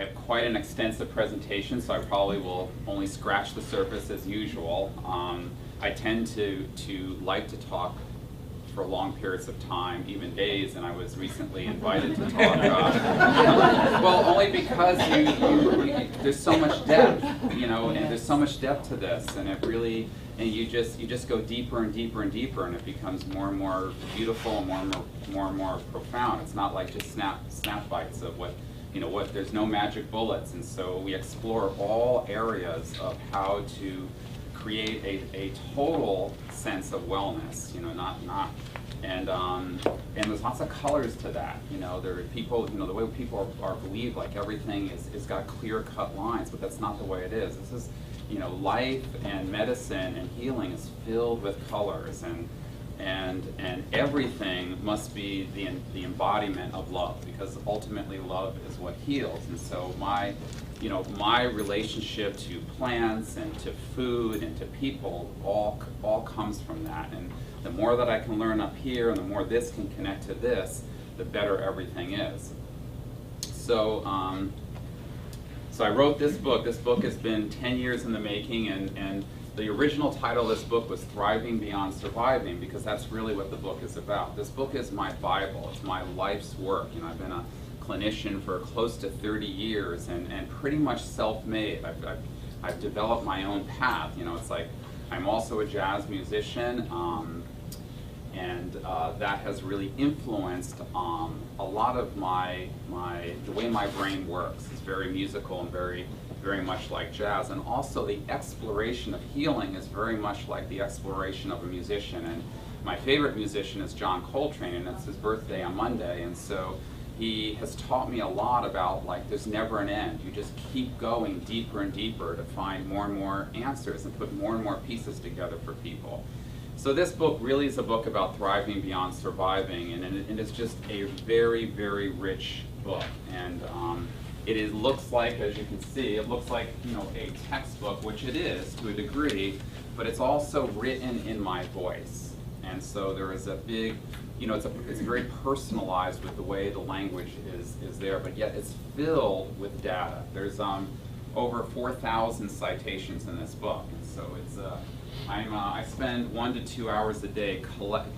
have quite an extensive presentation, so I probably will only scratch the surface as usual. I tend to like to talk for long periods of time, even days, and I was recently invited to talk. Well, only because there's so much depth, you know, and there's so much depth to this, and it really, and you just go deeper and deeper and deeper, and it becomes more and more beautiful and more and more profound. It's not like just snap bites of what, you know, what. There's no magic bullets, and so we explore all areas of how to create a total sense of wellness, you know, and there's lots of colors to that, you know. There are people, you know, the way people are believed, like everything is got clear-cut lines, but that's not the way it is. This is, you know, life and medicine and healing is filled with colors, and everything must be the embodiment of love, because ultimately love is what heals. And so my relationship to plants and to food and to people all comes from that. And the more that I can learn up here and the more this can connect to this, the better everything is. So so I wrote this book. This book has been 10 years in the making, and the original title of this book was Thriving Beyond Surviving, because that's really what the book is about. This book is my Bible. It's my life's work. You know, I've been a clinician for close to 30 years and pretty much self-made. I've developed my own path. You know, it's like I'm also a jazz musician, and that has really influenced a lot of the way my brain works. It's very musical and very much like jazz, and also the exploration of healing is very much like the exploration of a musician. And my favorite musician is John Coltrane, and it's his birthday on Monday, and so he has taught me a lot about, like, there's never an end. You just keep going deeper and deeper to find more and more answers and put more and more pieces together for people. So this book really is a book about thriving beyond surviving, and it's just a very, very rich book. And it looks like, as you can see, it looks like, you know, a textbook, which it is to a degree, but it's also written in my voice. And so there is a big, you know, it's very personalized with the way the language is there, but yet it's filled with data. There's over 4,000 citations in this book, and so it's I spend 1 to 2 hours a day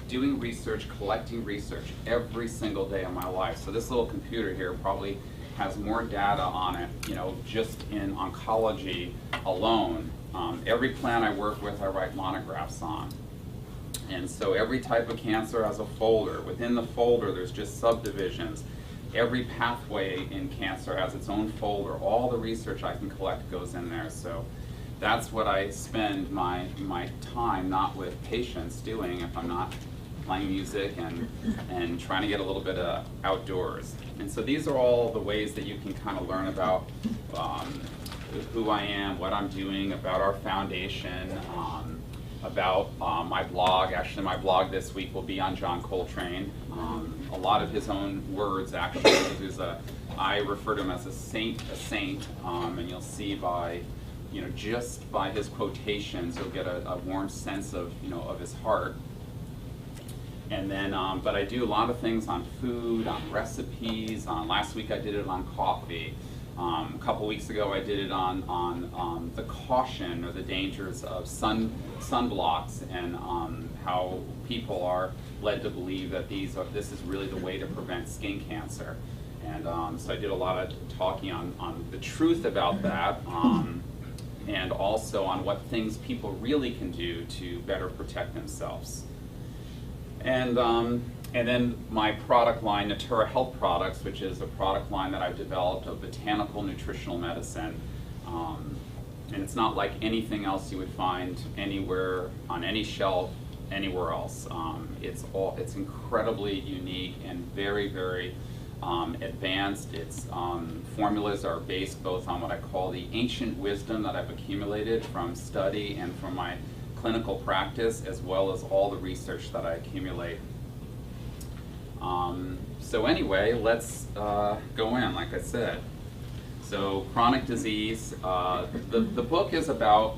doing research, collecting research every single day of my life. So this little computer here probably has more data on it, you know, just in oncology alone. Every plant I work with, I write monographs on. And so every type of cancer has a folder. Within the folder, there's just subdivisions. Every pathway in cancer has its own folder. All the research I can collect goes in there. So that's what I spend my time, not with patients, doing if I'm not playing music and trying to get a little bit of outdoors. And so these are all the ways that you can kind of learn about who I am, what I'm doing, about our foundation, about my blog. Actually, my blog this week will be on John Coltrane. A lot of his own words, actually. I refer to him as a saint, and you'll see by, you know, just by his quotations, you'll get a warm sense of, you know, of his heart. And then, but I do a lot of things on food, on recipes. Last week I did it on coffee. A couple weeks ago I did it on the caution or the dangers of sunblocks, and how people are led to believe that this is really the way to prevent skin cancer. And so I did a lot of talking on the truth about that, and also on what things people really can do to better protect themselves. And then my product line, Natura Health Products, which is a product line that I've developed of botanical nutritional medicine. And it's not like anything else you would find anywhere, on any shelf, anywhere else. It's incredibly unique and very, very advanced. Its formulas are based both on what I call the ancient wisdom that I've accumulated from study and from my clinical practice, as well as all the research that I accumulate. So anyway, let's go in, like I said. So chronic disease, the book is about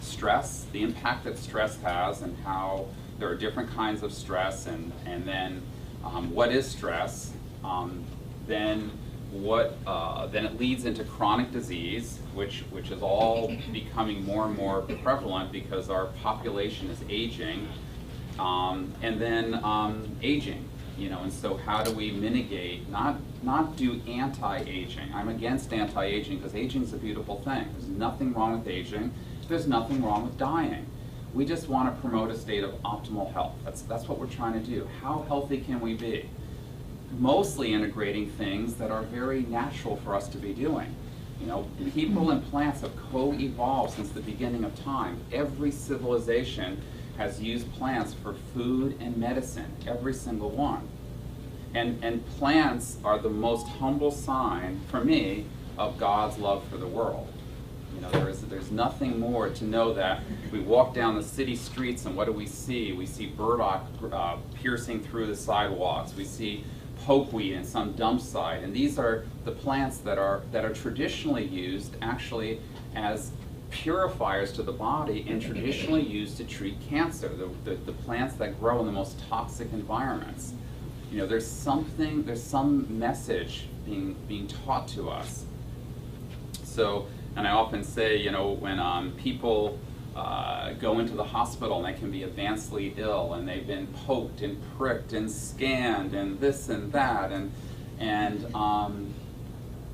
stress, the impact that stress has, and how there are different kinds of stress, and then what is stress, then then it leads into chronic disease, which is all becoming more and more prevalent because our population is aging, and then aging. And so how do we mitigate, not do anti-aging. I'm against anti-aging because aging is a beautiful thing. There's nothing wrong with aging. There's nothing wrong with dying. We just want to promote a state of optimal health. That's what we're trying to do. How healthy can we be? Mostly integrating things that are very natural for us to be doing. People and plants have co-evolved since the beginning of time. Every civilization has used plants for food and medicine, every single one. And plants are the most humble sign, for me, of God's love for the world. There's nothing more to know that we walk down the city streets and what do we see? We see burdock piercing through the sidewalks. We see pokeweed in some dump site. And these are the plants that are traditionally used actually as purifiers to the body and traditionally used to treat cancer, the plants that grow in the most toxic environments. There's some message being taught to us. So, and I often say, when people go into the hospital and they can be advancedly ill and they've been poked and pricked and scanned and this and that, and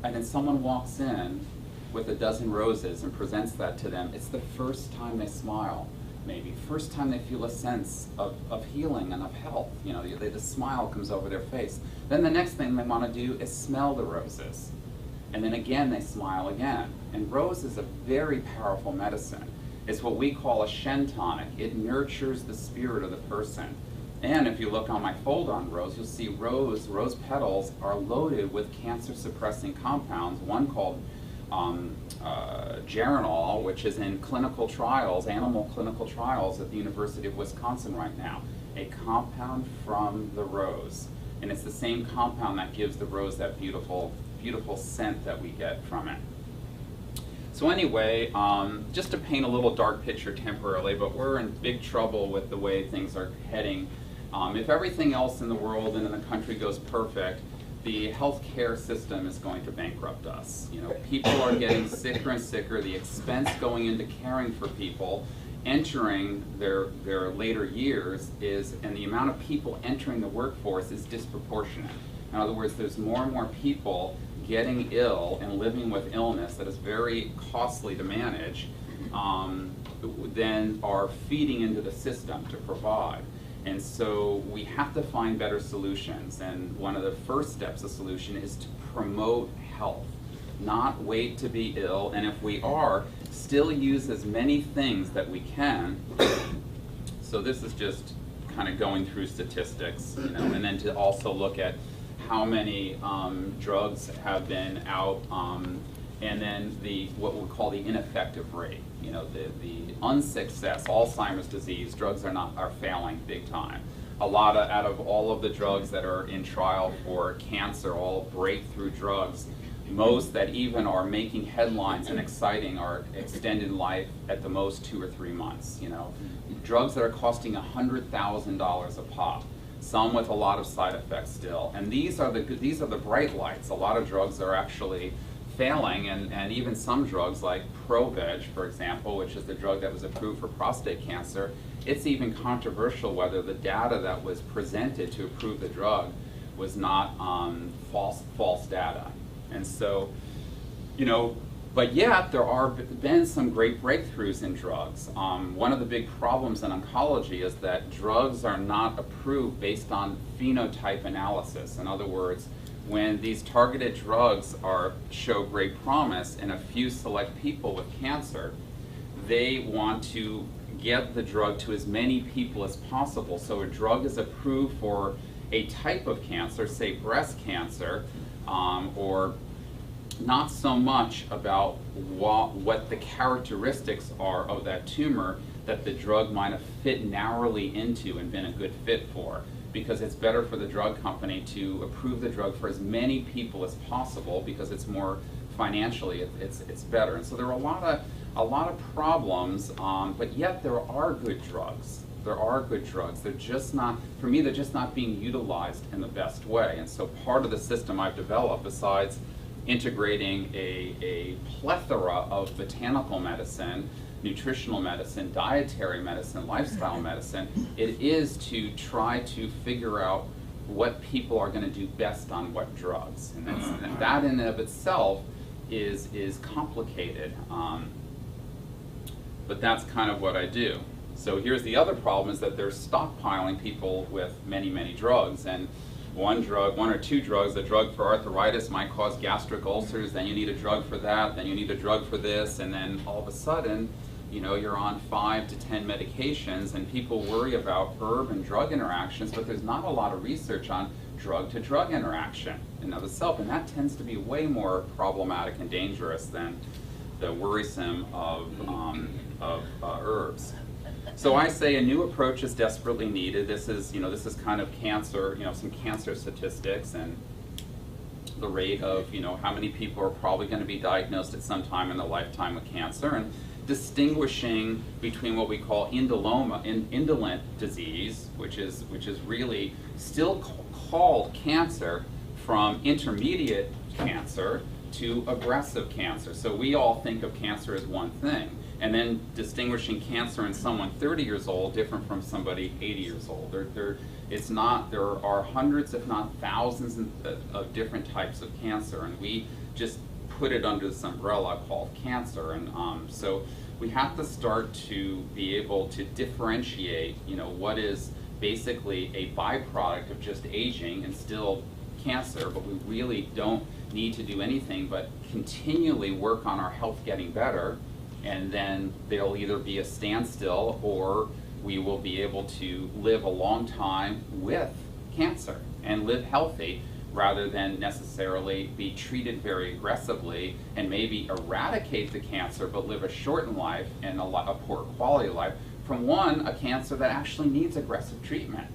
then someone walks in with a dozen roses and presents that to them, it's the first time they smile, maybe. First time they feel a sense of healing and of health. The smile comes over their face. Then the next thing they want to do is smell the roses. And then again, they smile again. And rose is a very powerful medicine. It's what we call a Shen tonic. It nurtures the spirit of the person. And if you look on my folder on rose, you'll see rose petals are loaded with cancer-suppressing compounds, one called geranol, which is in clinical trials, animal clinical trials at the University of Wisconsin right now, a compound from the rose. And it's the same compound that gives the rose that beautiful scent that we get from it. So anyway, just to paint a little dark picture temporarily, but we're in big trouble with the way things are heading. If everything else in the world and in the country goes perfect, the healthcare system is going to bankrupt us. People are getting sicker and sicker. The expense going into caring for people entering their later years and the amount of people entering the workforce is disproportionate. In other words, there's more and more people getting ill and living with illness that is very costly to manage than are feeding into the system to provide. And so we have to find better solutions, and one of the first steps of solution is to promote health, not wait to be ill, and if we are, still use as many things that we can. So this is just kind of going through statistics, and then to also look at how many drugs have been out, and then what we call the ineffective rate. The unsuccess, Alzheimer's disease, drugs are failing big time. Out of all of the drugs that are in trial for cancer, all breakthrough drugs, most that even are making headlines and exciting are extended life at the most 2 or 3 months. Drugs that are costing $100,000 a pop. Some with a lot of side effects still, and these are the bright lights. A lot of drugs are actually failing, and even some drugs like Proveg, for example, which is the drug that was approved for prostate cancer, it's even controversial whether the data that was presented to approve the drug was not false data. And so, but yet there are been some great breakthroughs in drugs. One of the big problems in oncology is that drugs are not approved based on phenotype analysis. In other words, when these targeted drugs show great promise in a few select people with cancer, they want to get the drug to as many people as possible. So a drug is approved for a type of cancer, say breast cancer, or not so much about what the characteristics are of that tumor that the drug might have fit narrowly into and been a good fit for, because it's better for the drug company to approve the drug for as many people as possible because it's more financially, it's better. And so there are a lot of problems, but yet there are good drugs. there are good drugs. They're just not, for me, they're just not being utilized in the best way. And so part of the system I've developed, besides integrating a plethora of botanical medicine, nutritional medicine, dietary medicine, lifestyle medicine, it is to try to figure out what people are going to do best on what drugs. And that in and of itself is complicated. But that's kind of what I do. So here's the other problem, is that they're stockpiling people with many, many drugs. And one or two drugs, a drug for arthritis might cause gastric ulcers, then you need a drug for that, then you need a drug for this, and then all of a sudden, you know, you're on 5 to 10 medications, and people worry about herb and drug interactions, but there's not a lot of research on drug-to-drug interaction in of itself, and that tends to be way more problematic and dangerous than the worrisome of herbs. So I say a new approach is desperately needed. This is kind of cancer, some cancer statistics, and the rate of, how many people are probably going to be diagnosed at some time in their lifetime with cancer, and distinguishing between what we call indolent disease, which is really still called cancer, from intermediate cancer to aggressive cancer. So we all think of cancer as one thing, and then distinguishing cancer in someone 30 years old different from somebody 80 years old. There are hundreds, if not thousands, of different types of cancer, and we just put it under this umbrella called cancer. And so we have to start to be able to differentiate, what is basically a byproduct of just aging and still cancer, but we really don't need to do anything but continually work on our health getting better, and then there'll either be a standstill or we will be able to live a long time with cancer and live healthy, rather than necessarily be treated very aggressively and maybe eradicate the cancer but live a shortened life and a poor quality of life from a cancer that actually needs aggressive treatment.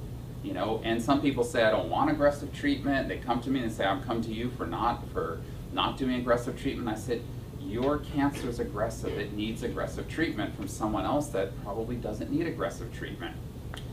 And some people say, I don't want aggressive treatment. They come to me and say, I'm come to you for not doing aggressive treatment. I said, your cancer is aggressive. It needs aggressive treatment from someone else that probably doesn't need aggressive treatment.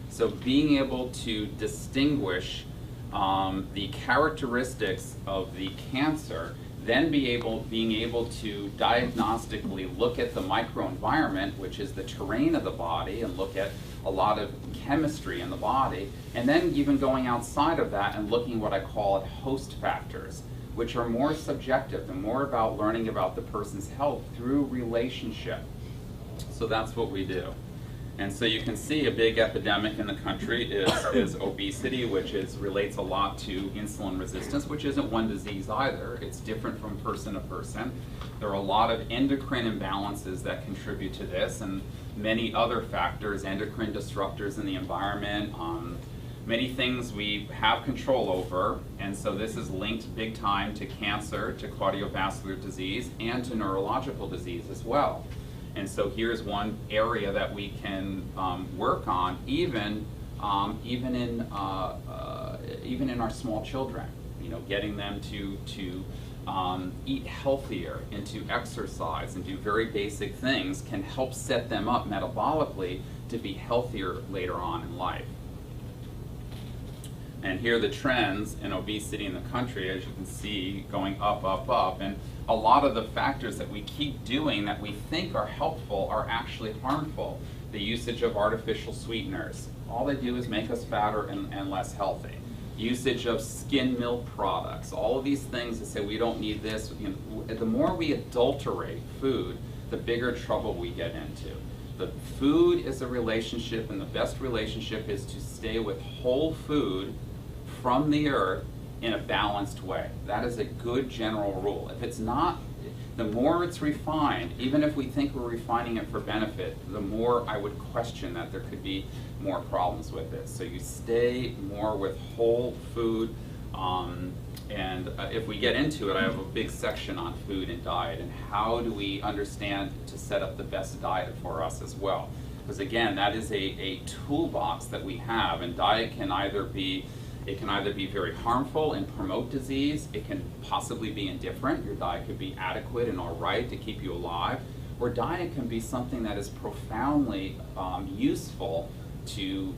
So being able to distinguish the characteristics of the cancer, then being able to diagnostically look at the microenvironment, which is the terrain of the body, and look at a lot of chemistry in the body, and then even going outside of that and looking what I call it host factors, which are more subjective and more about learning about the person's health through relationship. So that's what we do. And so you can see a big epidemic in the country is obesity, which relates a lot to insulin resistance, which isn't one disease either. It's different from person to person. There are a lot of endocrine imbalances that contribute to this, and many other factors, endocrine disruptors in the environment, many things we have control over. And so this is linked big time to cancer, to cardiovascular disease, and to neurological disease as well. And so here's one area that we can work on, even in our small children. Getting them to eat healthier and to exercise and do very basic things can help set them up metabolically to be healthier later on in life. And here are the trends in obesity in the country, as you can see, going up, up, up. And a lot of the factors that we keep doing that we think are helpful are actually harmful. The usage of artificial sweeteners. All they do is make us fatter and less healthy. Usage of skim milk products. All of these things that say we don't need this. The more we adulterate food, the bigger trouble we get into. The food is a relationship, and the best relationship is to stay with whole food from the earth in a balanced way. That is a good general rule. If it's not, the more it's refined, even if we think we're refining it for benefit, the more I would question that there could be more problems with it. So you stay more with whole food, and if we get into it, I have a big section on food and diet, and how do we understand to set up the best diet for us as well. Because again, that is a toolbox that we have, and diet can either be very harmful and promote disease. It can possibly be indifferent. Your diet could be adequate and all right to keep you alive. Or diet can be something that is profoundly useful to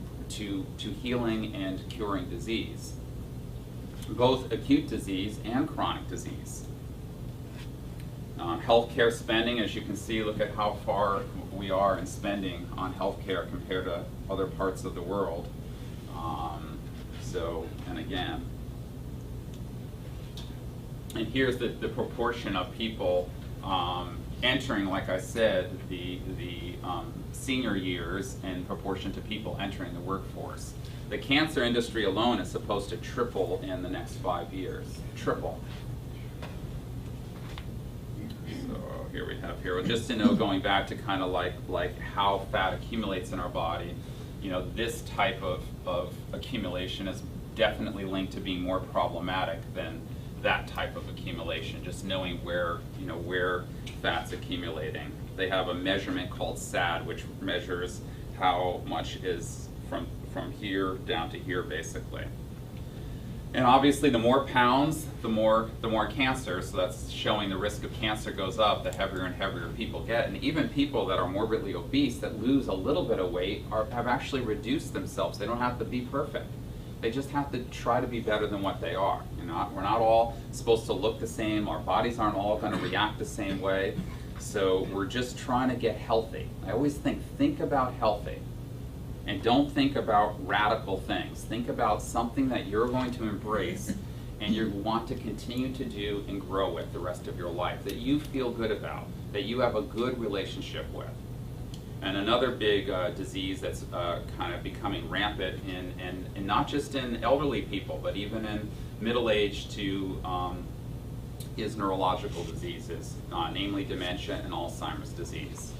healing and curing disease, both acute disease and chronic disease. Healthcare spending, as you can see, look at how far we are in spending on healthcare compared to other parts of the world. And again, and here's the proportion of people entering, like I said, the senior years in proportion to people entering the workforce. The cancer industry alone is supposed to triple in the next 5 years. Triple. So here we have here, just to know, going back to kind of like how fat accumulates in our body, you know, this type of accumulation is definitely linked to being more problematic than that type of accumulation, just knowing where, you know, where fat's accumulating. They have a measurement called SAD, which measures how much is from here down to here, basically. And obviously, the more pounds, the more cancer. So that's showing the risk of cancer goes up the heavier and heavier people get. And even people that are morbidly obese that lose a little bit of weight have actually reduced themselves. They don't have to be perfect. They just have to try to be better than what they are. You know, we're not all supposed to look the same. Our bodies aren't all going to react the same way. So we're just trying to get healthy. I always think about healthy. And don't think about radical things. Think about something that you're going to embrace and you want to continue to do and grow with the rest of your life, that you feel good about, that you have a good relationship with. And another big disease that's kind of becoming rampant in not just in elderly people, but even in middle-aged to is neurological diseases, namely dementia and Alzheimer's disease.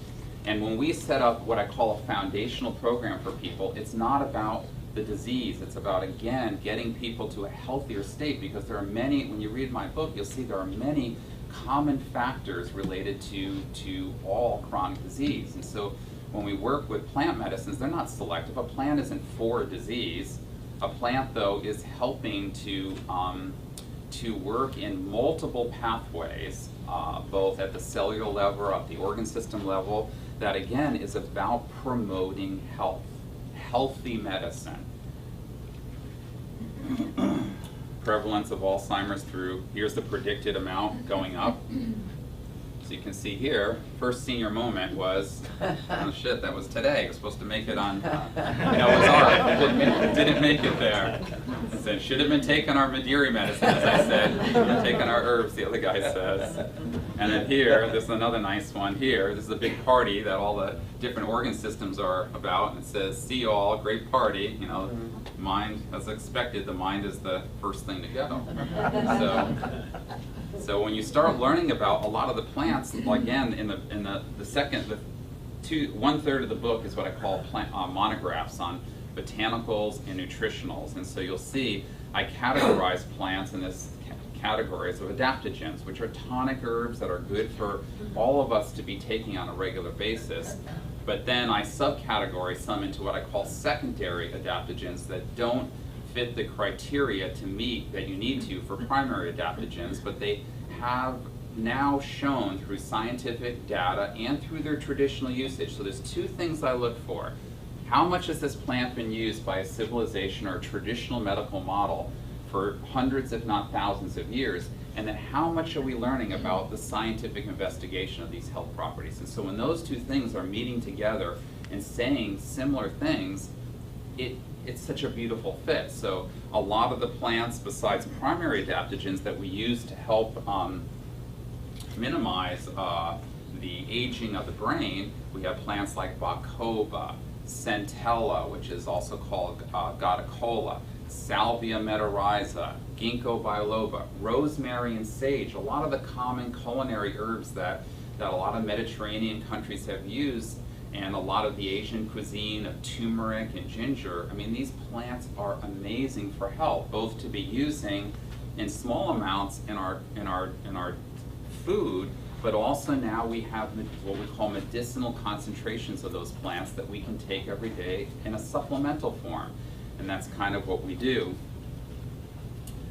And when we set up what I call a foundational program for people, it's not about the disease. It's about, again, getting people to a healthier state, because there are many, when you read my book, you'll see there are many common factors related to all chronic disease. And so when we work with plant medicines, they're not selective. A plant isn't for a disease. A plant, though, is helping to work in multiple pathways, both at the cellular level, at the organ system level, that again is about promoting health, healthy medicine. Prevalence of Alzheimer's here's the predicted amount going up. So you can see here, first senior moment was, oh shit, that was today. It was supposed to make it on, it was ours. It didn't make it there. I said, should have been taking our Mederi medicine, as I said. Should have taken our herbs, the other guy says. And then here, this is another nice one here. This is a big party that all the different organ systems are about. And it says, see you all, great party. You know, mind, as expected, the mind is the first thing to go. So when you start learning about a lot of the plants, again, in the second, 1/3 of the book is what I call plant monographs on botanicals and nutritionals. And so you'll see I categorize plants in this categories of adaptogens, which are tonic herbs that are good for all of us to be taking on a regular basis. But then I subcategorize some into what I call secondary adaptogens that don't fit the criteria to meet that you need to for primary adaptogens, but they have now shown through scientific data and through their traditional usage. So there's two things I look for. How much has this plant been used by a civilization or a traditional medical model for hundreds, if not thousands of years? And then how much are we learning about the scientific investigation of these health properties? And so when those two things are meeting together and saying similar things, it's such a beautiful fit. So a lot of the plants, besides primary adaptogens that we use to help minimize the aging of the brain, we have plants like bacopa, centella, which is also called godicola, salvia mederiza, ginkgo biloba, rosemary and sage, a lot of the common culinary herbs that a lot of Mediterranean countries have used, and a lot of the Asian cuisine of turmeric and ginger. I mean, these plants are amazing for health, both to be using in small amounts in our food, but also now we have what we call medicinal concentrations of those plants that we can take every day in a supplemental form, and that's kind of what we do.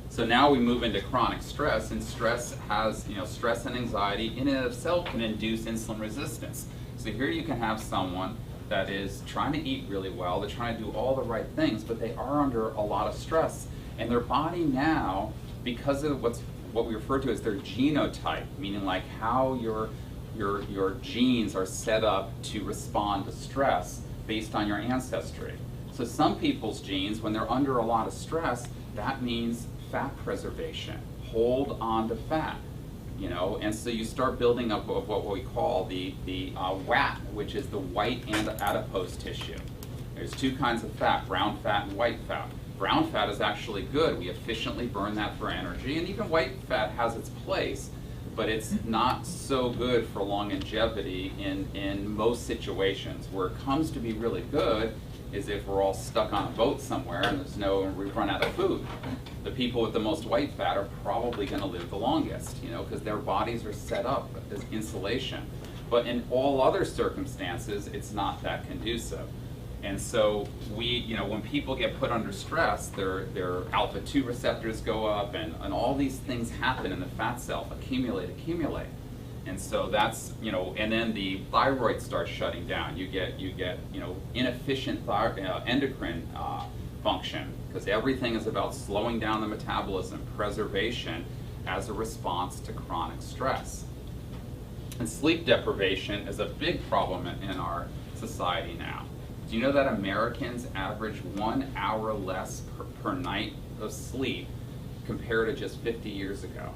So now we move into chronic stress, and stress has, stress and anxiety in and of itself can induce insulin resistance. So here you can have someone that is trying to eat really well, they're trying to do all the right things, but they are under a lot of stress. And their body now, because of what we refer to as their genotype, meaning like how your genes are set up to respond to stress based on your ancestry. So some people's genes, when they're under a lot of stress, that means fat preservation, hold on to fat, you know, and so you start building up of what we call the WAT, which is the white and adipose tissue. There's two kinds of fat, brown fat and white fat. Brown fat is actually good. We efficiently burn that for energy, and even white fat has its place, but it's not so good for longevity in most situations. Where it comes to be really good is if we're all stuck on a boat somewhere and we've run out of food. The people with the most white fat are probably going to live the longest, you know, because their bodies are set up as insulation. But in all other circumstances, it's not that conducive. And so when people get put under stress, their alpha-2 receptors go up, and all these things happen in the fat cell, accumulate. And so that's, and then the thyroid starts shutting down. You get inefficient endocrine function, because everything is about slowing down the metabolism, preservation, as a response to chronic stress. And sleep deprivation is a big problem in our society now. Do you know that Americans average 1 hour less per night of sleep compared to just 50 years ago?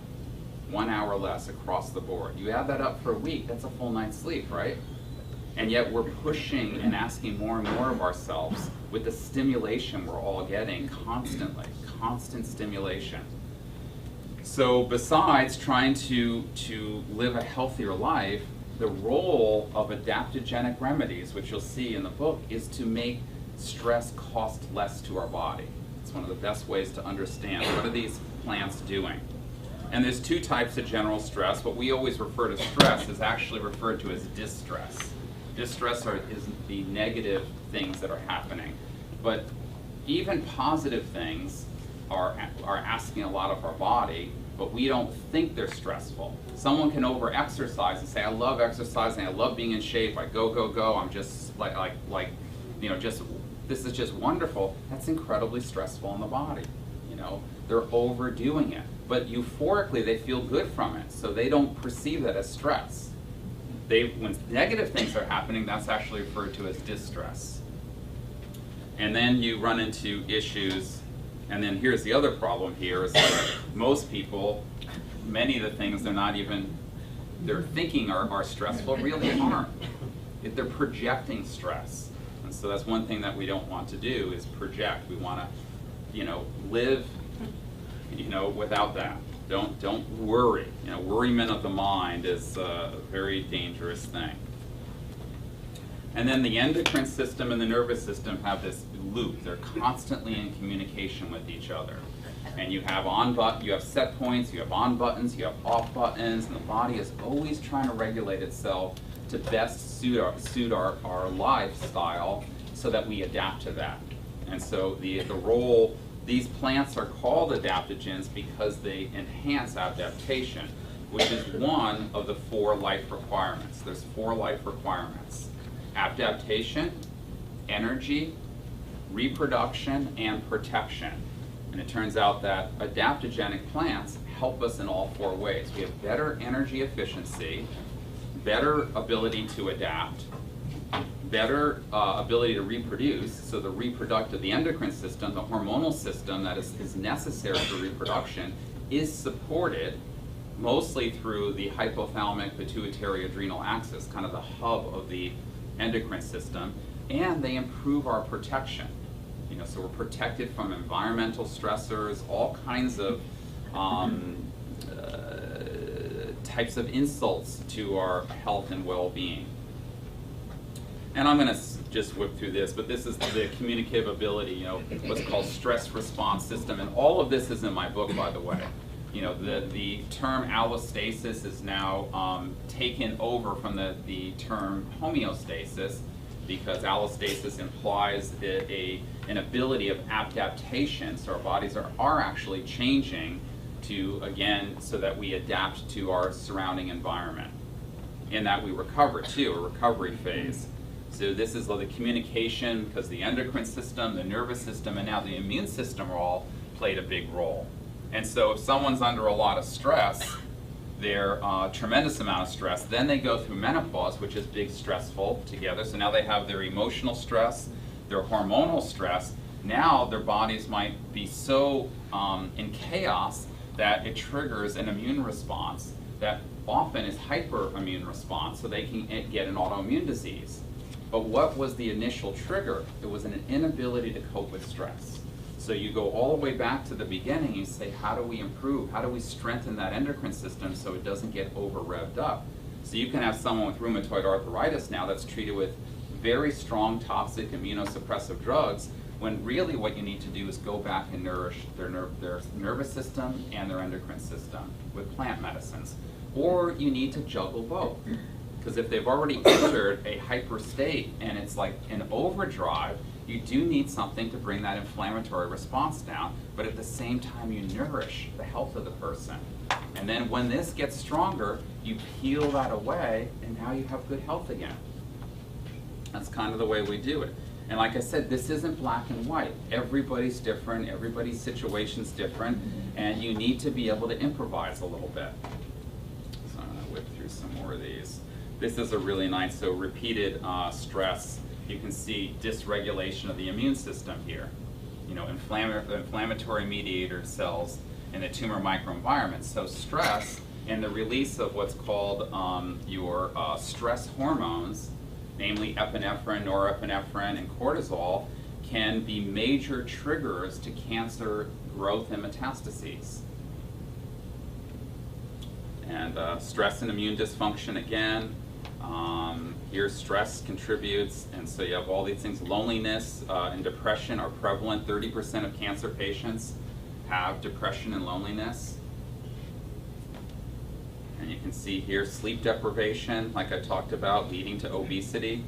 1 hour less across the board. You add that up for a week, that's a full night's sleep, right? And yet we're pushing and asking more and more of ourselves with the stimulation we're all getting constantly, constant stimulation. So besides trying to live a healthier life, the role of adaptogenic remedies, which you'll see in the book, is to make stress cost less to our body. It's one of the best ways to understand what are these plants doing. And there's two types of general stress. What we always refer to stress is actually referred to as distress. Distress is the negative things that are happening. But even positive things are asking a lot of our body, but we don't think they're stressful. Someone can over-exercise and say, I love exercising, I love being in shape, I go, I'm just this is just wonderful. That's incredibly stressful on the body. They're overdoing it. But euphorically, they feel good from it, so they don't perceive that as stress. When negative things are happening, that's actually referred to as distress. And then you run into issues. And then here's the other problem here, is that most people, many of the things they're thinking are stressful really aren't. They're projecting stress. And so that's one thing that we don't want to do, is project. We want to, live, without that. Don't worry. Worryment of the mind is a very dangerous thing. And then the endocrine system and the nervous system have this loop. They're constantly in communication with each other. And you have set points, you have on buttons, you have off buttons, and the body is always trying to regulate itself to best suit our lifestyle so that we adapt to that. And so these plants are called adaptogens because they enhance adaptation, which is one of the 4 life requirements. There's 4 life requirements: adaptation, energy, reproduction, and protection. And it turns out that adaptogenic plants help us in all 4 ways. We have better energy efficiency, better ability to adapt, better ability to reproduce. So the endocrine system, the hormonal system that is necessary for reproduction, is supported mostly through the hypothalamic pituitary adrenal axis, kind of the hub of the endocrine system, and they improve our protection. So we're protected from environmental stressors, all kinds of types of insults to our health and well-being. And I'm going to just whip through this, but this is the communicative ability, what's called stress response system, and all of this is in my book, by the way. The term allostasis is now taken over from the term homeostasis, because allostasis implies an ability of adaptation, so our bodies are actually changing to, again, so that we adapt to our surrounding environment, and that we recover too, a recovery phase. So this is the communication, because the endocrine system, the nervous system, and now the immune system are all played a big role. And so if someone's under a lot of stress, they're tremendous amount of stress, then they go through menopause, which is big stressful together. So now they have their emotional stress, their hormonal stress. Now their bodies might be so in chaos that it triggers an immune response that often is hyperimmune response, so they can get an autoimmune disease. But what was the initial trigger? It was an inability to cope with stress. So you go all the way back to the beginning, you say, how do we improve? How do we strengthen that endocrine system so it doesn't get over revved up? So you can have someone with rheumatoid arthritis now that's treated with very strong toxic immunosuppressive drugs, when really what you need to do is go back and nourish their nervous system and their endocrine system with plant medicines. Or you need to juggle both. Because if they've already entered a hyper state and it's like an overdrive, you do need something to bring that inflammatory response down, but at the same time you nourish the health of the person. And then when this gets stronger, you peel that away, and now you have good health again. That's kind of the way we do it. And like I said, this isn't black and white. Everybody's different, everybody's situation's different, and you need to be able to improvise a little bit. So I'm gonna whip through some more of these. This is a really nice, so repeated stress. You can see dysregulation of the immune system here. You know, inflammatory mediator cells in the tumor microenvironment. So stress and the release of what's called your stress hormones, namely epinephrine, norepinephrine, and cortisol, can be major triggers to cancer growth and metastases. And stress and immune dysfunction again. Here stress contributes, and so you have all these things. Loneliness and depression are prevalent. 30% of cancer patients have depression and loneliness. And you can see here sleep deprivation, like I talked about, leading to obesity.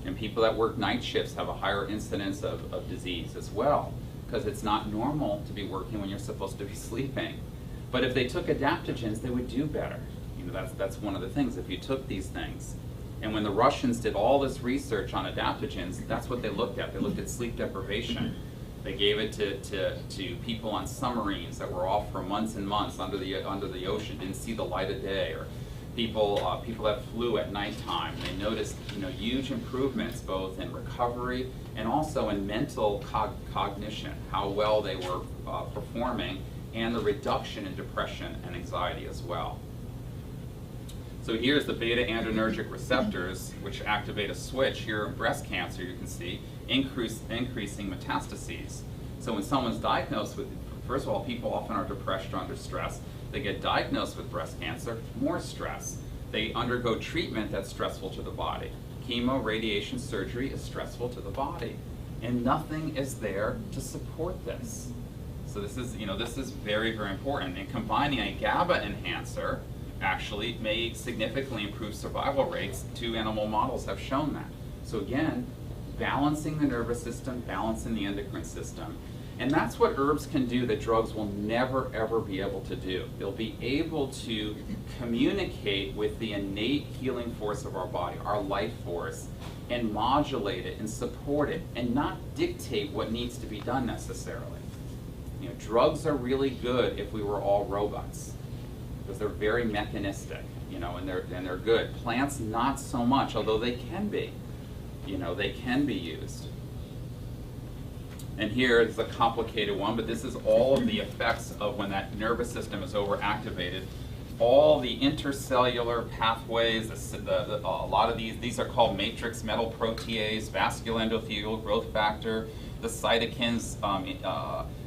And people that work night shifts have a higher incidence of disease as well, because it's not normal to be working when you're supposed to be sleeping. But if they took adaptogens, they would do better. You know, that's one of the things, if you took these things. And when the Russians did all this research on adaptogens, that's what they looked at. They looked at sleep deprivation. They gave it to people on submarines that were off for months and months under the ocean, didn't see the light of day, or people that flew at nighttime. They noticed, you know, huge improvements both in recovery and also in mental cognition, how well they were performing, and the reduction in depression and anxiety as well. So here's the beta-adrenergic receptors, which activate a switch here in breast cancer, you can see, increasing metastases. So when someone's diagnosed with, first of all, people often are depressed or under stress. They get diagnosed with breast cancer, more stress. They undergo treatment that's stressful to the body. Chemo, radiation, surgery is stressful to the body. And nothing is there to support this. So this is, you know, this is very, very important. And combining a GABA enhancer actually may significantly improve survival rates. 2 animal models have shown that. So again, balancing the nervous system, balancing the endocrine system. And that's what herbs can do that drugs will never ever be able to do. They'll be able to communicate with the innate healing force of our body, our life force, and modulate it and support it, and not dictate what needs to be done necessarily. You know, drugs are really good if we were all robots, because they're very mechanistic, you know, and they're good. Plants, not so much, although they can be. You know, they can be used. And here is a complicated one, but this is all of the effects of when that nervous system is overactivated. All the intercellular pathways, a lot of these are called matrix metal protease, vascular endothelial growth factor, the cytokines,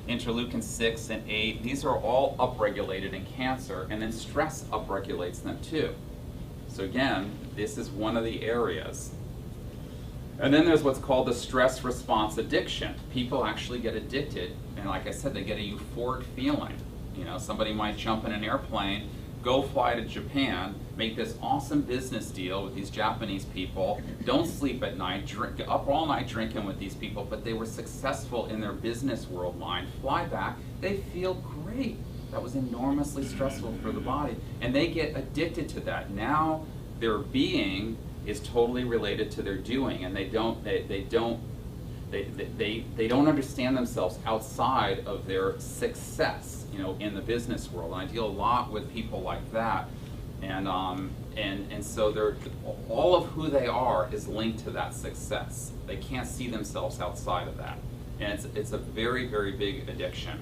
interleukin 6 and 8, these are all upregulated in cancer, and then stress upregulates them too. So again, this is one of the areas. And then there's what's called the stress response addiction. People actually get addicted, and like I said, they get a euphoric feeling. You know, somebody might jump in an airplane, go fly to Japan, make this awesome business deal with these Japanese people, don't sleep at night, drink up all night drinking with these people, but they were successful in their business world mind, fly back, they feel great. That was enormously stressful for the body, and they get addicted to that. Now their being is totally related to their doing, and they don't understand themselves outside of their success, you know, in the business world. And I deal a lot with people like that, and so they're, all of who they are is linked to that success. They can't see themselves outside of that, and it's a very, very big addiction.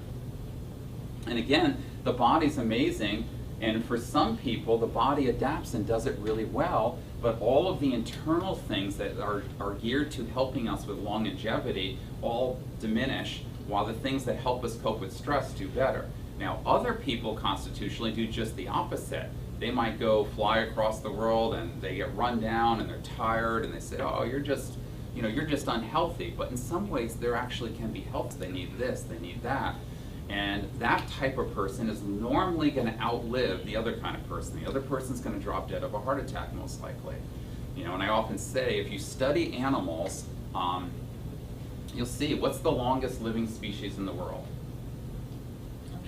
And again, the body's amazing, and for some people the body adapts and does it really well, but all of the internal things that are geared to helping us with longevity all diminish, while the things that help us cope with stress do better. Now, other people constitutionally do just the opposite. They might go fly across the world and they get run down and they're tired and they say, oh, you're just unhealthy. But in some ways, there actually can be help. They need this, they need that. And that type of person is normally going to outlive the other kind of person. The other person's going to drop dead of a heart attack, most likely. You know, and I often say, if you study animals, you'll see, what's the longest living species in the world?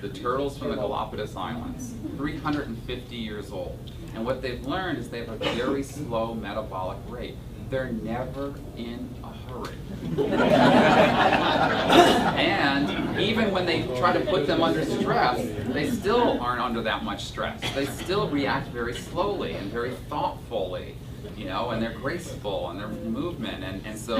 The turtles from the Galapagos Islands, 350 years old. And what they've learned is they have a very slow metabolic rate. They're never in a hurry. And even when they try to put them under stress, they still aren't under that much stress. They still react very slowly and very thoughtfully, you know, and they're graceful in their movement. And so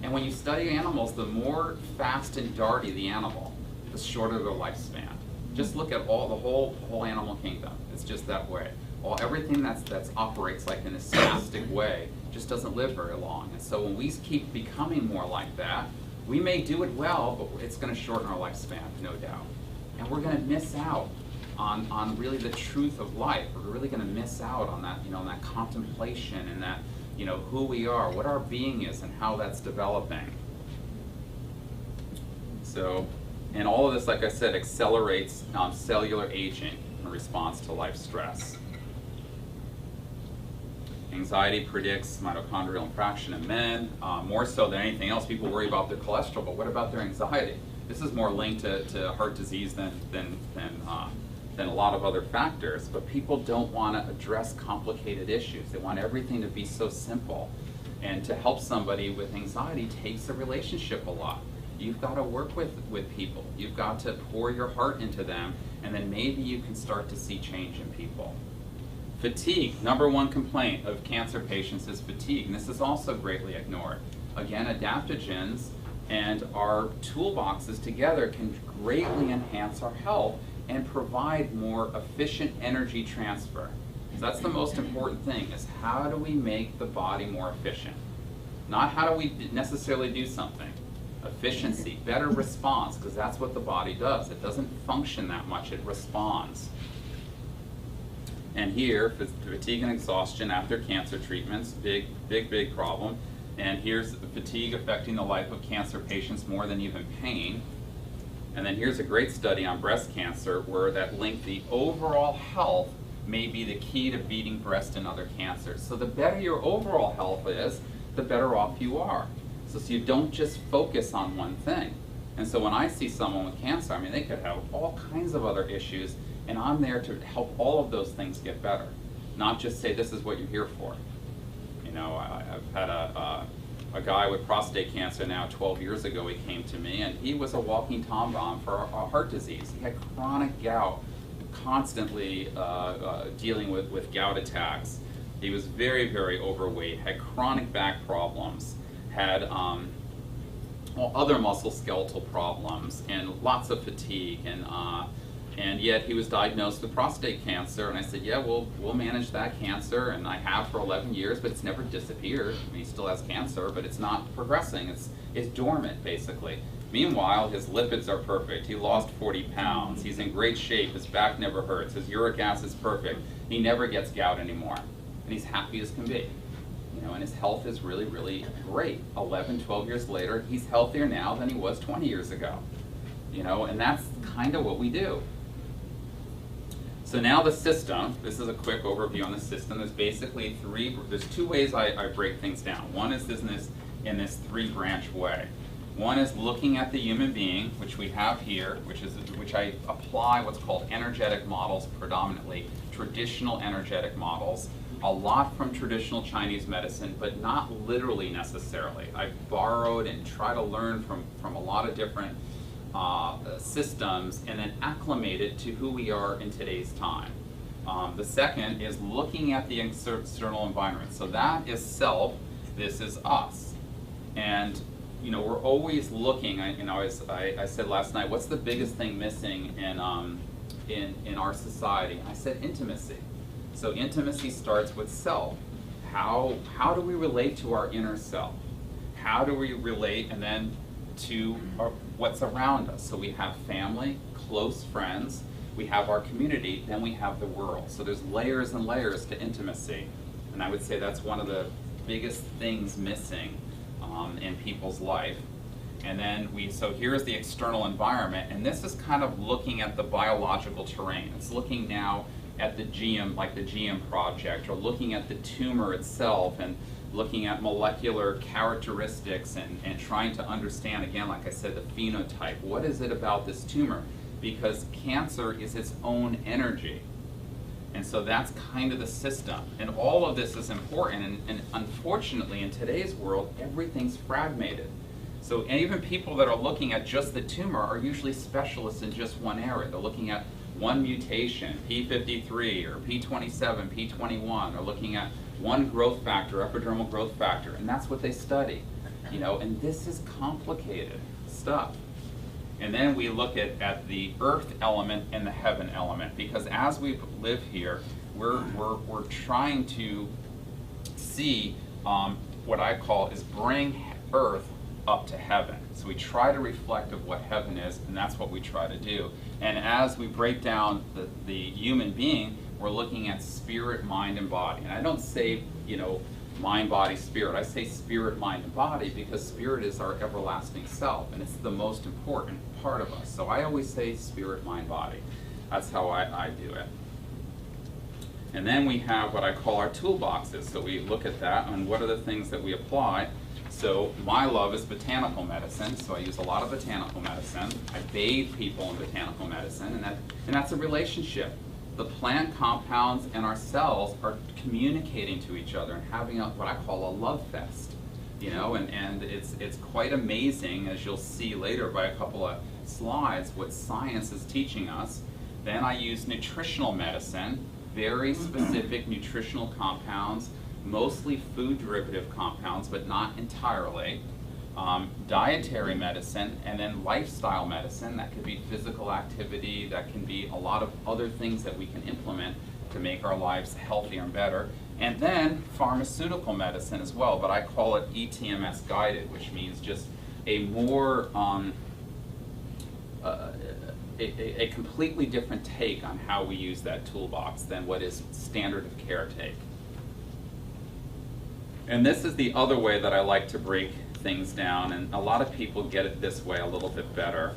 and when you study animals, the more fast and darty the animal, the shorter their lifespan. Just look at the whole animal kingdom. It's just that way. Everything that's operates like in a spastic way just doesn't live very long. And so when we keep becoming more like that, we may do it well, but it's going to shorten our lifespan, no doubt. And we're going to miss out on really the truth of life. We're really going to miss out on that, you know, on that contemplation and that, you know, who we are, what our being is, and how that's developing. So, and all of this, like I said, accelerates cellular aging in response to life stress. Anxiety predicts mitochondrial infarction in men. More so than anything else, people worry about their cholesterol, but what about their anxiety? This is more linked to heart disease than a lot of other factors, but people don't want to address complicated issues. They want everything to be so simple. And to help somebody with anxiety takes a relationship a lot. You've got to work with people. You've got to pour your heart into them, and then maybe you can start to see change in people. Fatigue, #1 complaint of cancer patients is fatigue, and this is also greatly ignored. Again, adaptogens and our toolboxes together can greatly enhance our health and provide more efficient energy transfer. So that's the most important thing, is how do we make the body more efficient? Not how do we necessarily do something. Efficiency, better response, because that's what the body does. It doesn't function that much, it responds. And here, fatigue and exhaustion after cancer treatments, big problem. And here's fatigue affecting the life of cancer patients more than even pain. And then here's a great study on breast cancer where that linked the overall health may be the key to beating breast and other cancers. So the better your overall health is, the better off you are. So you don't just focus on one thing. And so when I see someone with cancer, I mean, they could have all kinds of other issues, and I'm there to help all of those things get better. Not just say, this is what you're here for. You know, I've had a guy with prostate cancer now 12 years ago. He came to me, and he was a walking Tom bomb for a heart disease. He had chronic gout, constantly dealing with gout attacks. He was very, very overweight, had chronic back problems, had other musculoskeletal problems, and lots of fatigue, and yet he was diagnosed with prostate cancer. And I said, yeah, we'll manage that cancer, and I have for 11 years, but it's never disappeared. I mean, he still has cancer, but it's not progressing. It's dormant, basically. Meanwhile, his lipids are perfect. He lost 40 pounds. He's in great shape. His back never hurts. His uric acid is perfect. He never gets gout anymore, and he's happy as can be. You know, and his health is really, really great. 11, 12 years later, he's healthier now than he was 20 years ago. You know, and that's kind of what we do. So now the system, this is a quick overview on the system. There's basically there's two ways I break things down. One is in this three-branch way. One is looking at the human being, which we have here, which I apply what's called energetic models predominantly, traditional energetic models, a lot from traditional Chinese medicine, but not literally necessarily. I've borrowed and tried to learn from a lot of different systems and then acclimate it to who we are in today's time. The second is looking at the external environment. So that is self, this is us. And you know, we're always looking, as I said last night, what's the biggest thing missing in our society? I said intimacy. So intimacy starts with self. How do we relate to our inner self? How do we relate and then to what's around us? So we have family, close friends, we have our community, then we have the world. So there's layers and layers to intimacy. And I would say that's one of the biggest things missing in people's life. And then so here's the external environment, and this is kind of looking at the biological terrain. It's looking now at the GM, like the GM project, or looking at the tumor itself, and looking at molecular characteristics and trying to understand, again, like I said, the phenotype. What is it about this tumor? Because cancer is its own energy. And so that's kind of the system. And all of this is important, and unfortunately in today's world, everything's fragmented. So even people that are looking at just the tumor are usually specialists in just one area. They're looking at one mutation, P53 or P27, P21. They're looking at one growth factor, epidermal growth factor, and that's what they study. You know, and this is complicated stuff. And then we look at the earth element and the heaven element, because as we live here, we're trying to see what I call is bring earth up to heaven. So we try to reflect of what heaven is, and that's what we try to do. And as we break down the human being, we're looking at spirit, mind, and body. And I don't say, you know, mind, body, spirit. I say spirit, mind, and body because spirit is our everlasting self, and it's the most important part of us. So I always say spirit, mind, body. That's how I do it. And then we have what I call our toolboxes. So we look at that and what are the things that we apply. So my love is botanical medicine, so I use a lot of botanical medicine. I bathe people in botanical medicine, and that's a relationship. The plant compounds and our cells are communicating to each other and having what I call a love fest. You know, and it's quite amazing, as you'll see later by a couple of slides, what science is teaching us. Then I use nutritional medicine, very specific nutritional compounds, mostly food derivative compounds, but not entirely. Dietary medicine, and then lifestyle medicine. That could be physical activity, that can be a lot of other things that we can implement to make our lives healthier and better. And then pharmaceutical medicine as well, but I call it ETMS guided, which means just a more a completely different take on how we use that toolbox than what is standard of care take. And this is the other way that I like to break things down, and a lot of people get it this way a little bit better.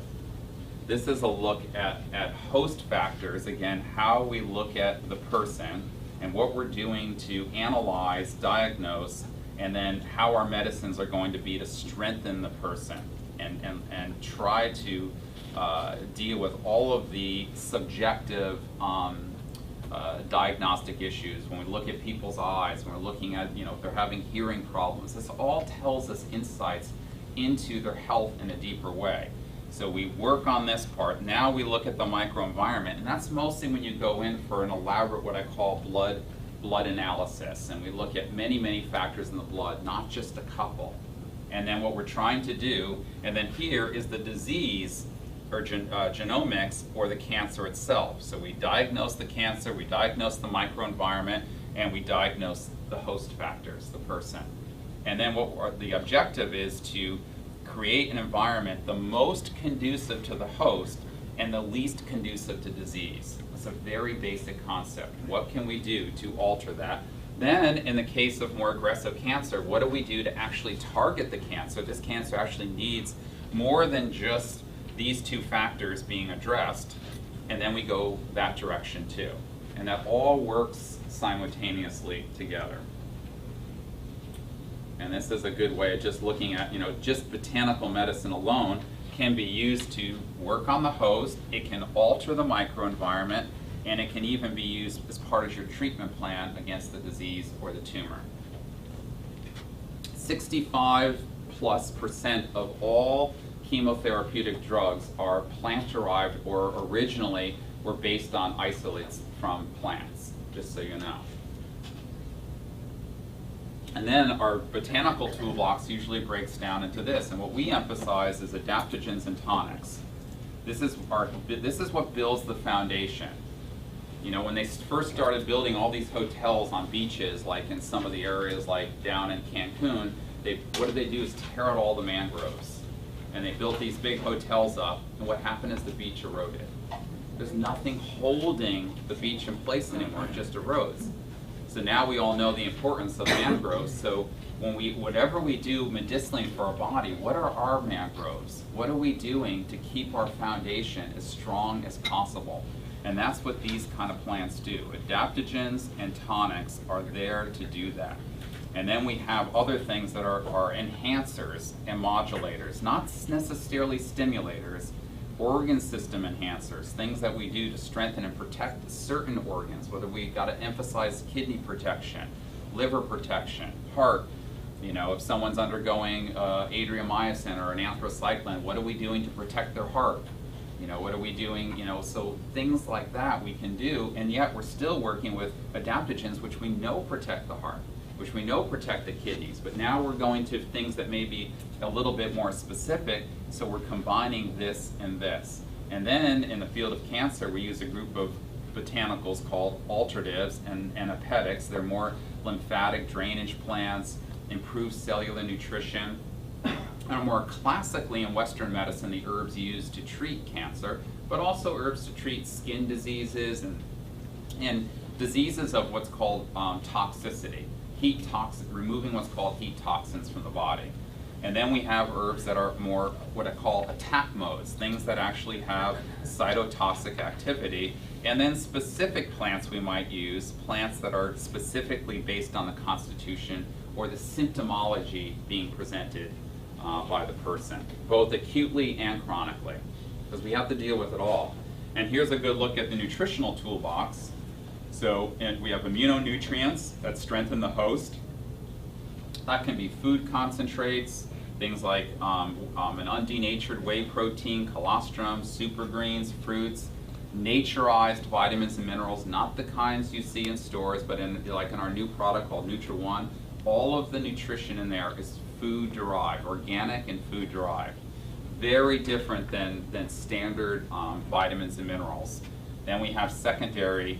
This is a look at host factors, again, how we look at the person and what we're doing to analyze, diagnose, and then how our medicines are going to be to strengthen the person and try to deal with all of the subjective diagnostic issues. When we look at people's eyes, when we're looking at, you know, if they're having hearing problems, this all tells us insights into their health in a deeper way. So we work on this part. Now we look at the microenvironment, and that's mostly when you go in for an elaborate, what I call blood analysis, and we look at many factors in the blood, not just a couple. And then what we're trying to do, and then here is the disease or genomics or the cancer itself. So we diagnose the cancer, we diagnose the microenvironment, and we diagnose the host factors, the person. And then the objective is to create an environment the most conducive to the host and the least conducive to disease. It's a very basic concept. What can we do to alter that? Then, in the case of more aggressive cancer, what do we do to actually target the cancer? This cancer actually needs more than just these two factors being addressed, and then we go that direction too. And that all works simultaneously together. And this is a good way of just looking at, you know, just botanical medicine alone can be used to work on the host. It can alter the microenvironment, and it can even be used as part of your treatment plan against the disease or the tumor. 65+% of all chemotherapeutic drugs are plant-derived or originally were based on isolates from plants, just so you know. And then our botanical toolbox usually breaks down into this, and what we emphasize is adaptogens and tonics. This is what builds the foundation. You know, when they first started building all these hotels on beaches, like in some of the areas like down in Cancun, what did they do is tear out all the mangroves. And they built these big hotels up, and what happened is the beach eroded. There's nothing holding the beach in place anymore, it just erodes. So now we all know the importance of mangroves. So whatever we do medicinally for our body, what are our mangroves? What are we doing to keep our foundation as strong as possible? And that's what these kind of plants do. Adaptogens and tonics are there to do that. And then we have other things that are enhancers and modulators, not necessarily stimulators, organ system enhancers, things that we do to strengthen and protect certain organs, whether we got to emphasize kidney protection, liver protection, heart. You know, if someone's undergoing adriamycin or an anthracycline, what are we doing to protect their heart? You know, what are we doing? You know, so things like that we can do, and yet we're still working with adaptogens, which we know protect the heart, which we know protect the kidneys, but now we're going to things that may be a little bit more specific, so we're combining this and this. And then in the field of cancer, we use a group of botanicals called alternatives and apetics. They're more lymphatic drainage plants, improve cellular nutrition, and more classically in Western medicine, the herbs used to treat cancer, but also herbs to treat skin diseases and diseases of what's called toxicity. Removing what's called heat toxins from the body. And then we have herbs that are more what I call attack modes, things that actually have cytotoxic activity. And then specific plants we might use, plants that are specifically based on the constitution or the symptomology being presented by the person, both acutely and chronically, because we have to deal with it all. And here's a good look at the nutritional toolbox. So we have immunonutrients that strengthen the host. That can be food concentrates, things like an undenatured whey protein, colostrum, super greens, fruits, naturized vitamins and minerals, not the kinds you see in stores, but like in our new product called Nutri-1. All of the nutrition in there is food derived, organic and food derived. Very different than standard vitamins and minerals. Then we have secondary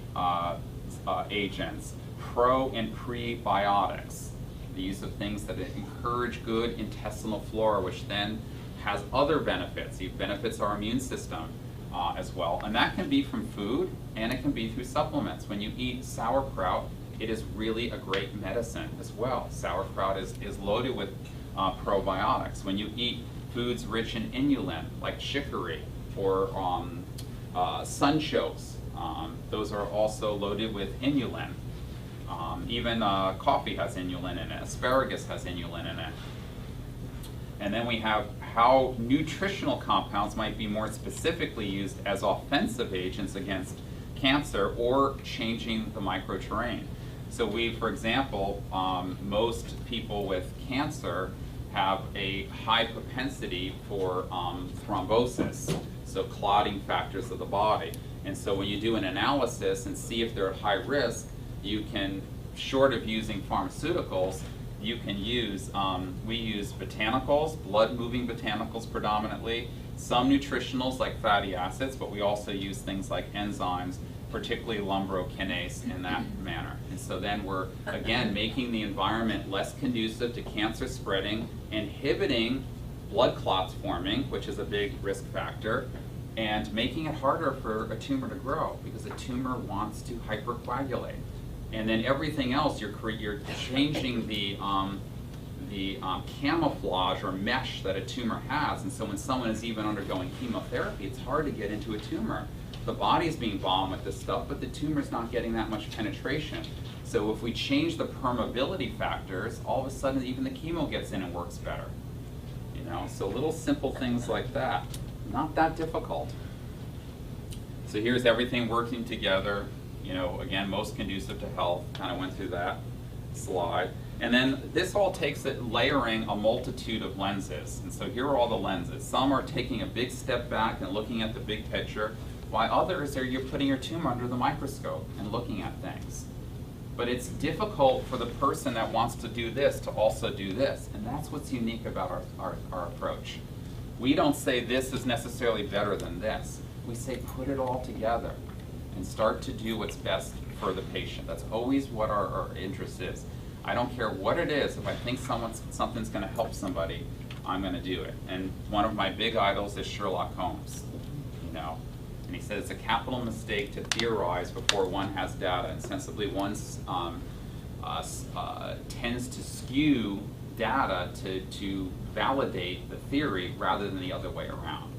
agents, pro and prebiotics, the use of things that encourage good intestinal flora, which then has other benefits. It benefits our immune system as well. And that can be from food, and it can be through supplements. When you eat sauerkraut, it is really a great medicine as well. Sauerkraut is loaded with probiotics. When you eat foods rich in inulin, like chicory or sunchokes, those are also loaded with inulin. Even coffee has inulin in it, asparagus has inulin in it. And then we have how nutritional compounds might be more specifically used as offensive agents against cancer or changing the microterrain. So we, for example, most people with cancer have a high propensity for thrombosis, so clotting factors of the body. And so when you do an analysis and see if they're at high risk, you can, short of using pharmaceuticals, you can use, we use botanicals, blood-moving botanicals predominantly, some nutritionals like fatty acids, but we also use things like enzymes, particularly lumbrokinase in that manner. And so then we're, again, making the environment less conducive to cancer spreading, inhibiting blood clots forming, which is a big risk factor, and making it harder for a tumor to grow, because a tumor wants to hypercoagulate. And then everything else, you're changing the camouflage or mesh that a tumor has. And so when someone is even undergoing chemotherapy, it's hard to get into a tumor. The body's being bombed with this stuff, but the tumor's not getting that much penetration. So if we change the permeability factors, all of a sudden even the chemo gets in and works better. You know, so little simple things like that. Not that difficult. So here's everything working together, you know, again, most conducive to health, kind of went through that slide. And then this all takes it layering a multitude of lenses. And so here are all the lenses. Some are taking a big step back and looking at the big picture, while others are you're putting your tumor under the microscope and looking at things. But it's difficult for the person that wants to do this to also do this. And that's what's unique about our approach. We don't say this is necessarily better than this. We say put it all together and start to do what's best for the patient. That's always what our interest is. I don't care what it is. If I think something's going to help somebody, I'm going to do it. And one of my big idols is Sherlock Holmes, you know. And he said it's a capital mistake to theorize before one has data. And sensibly, one tends to skew data to validate the theory rather than the other way around.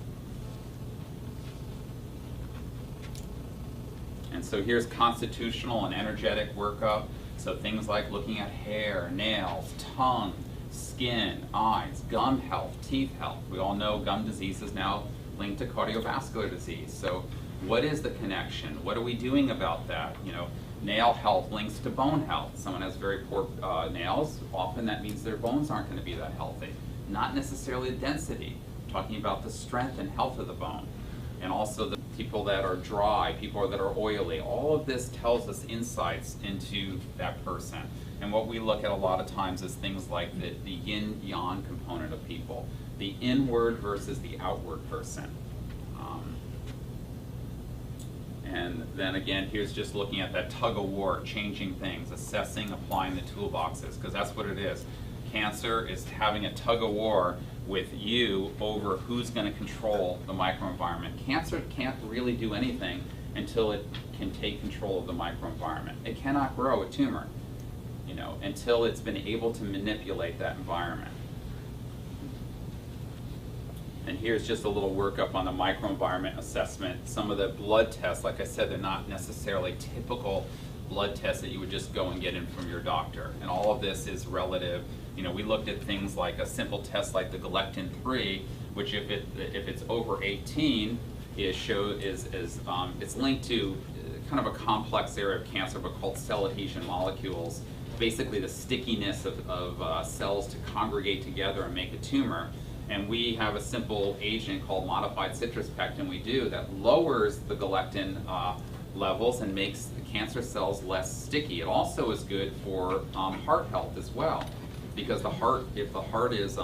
And so here's constitutional and energetic workup. So things like looking at hair, nails, tongue, skin, eyes, gum health, teeth health. We all know gum disease is now linked to cardiovascular disease. So what is the connection? What are we doing about that? You know, nail health links to bone health. Someone has very poor nails, often that means their bones aren't going to be that healthy. Not necessarily the density. I'm talking about the strength and health of the bone. And also the people that are dry, people that are oily. All of this tells us insights into that person. And what we look at a lot of times is things like the yin-yang component of people, the inward versus the outward person. And then again, here's just looking at that tug of war, changing things, assessing, applying the toolboxes, because that's what it is. Cancer is having a tug of war with you over who's going to control the microenvironment. Cancer can't really do anything until it can take control of the microenvironment. It cannot grow a tumor, you know, until it's been able to manipulate that environment. And here's just a little workup on the microenvironment assessment. Some of the blood tests, like I said, they're not necessarily typical blood tests that you would just go and get in from your doctor. And all of this is relative. You know, we looked at things like a simple test like the galectin-3, which if it's over 18, it's linked to kind of a complex area of cancer, but called cell adhesion molecules. Basically, the stickiness of cells to congregate together and make a tumor. And we have a simple agent called modified citrus pectin we do that lowers the galectin levels and makes the cancer cells less sticky. It also is good for heart health as well, because if the heart is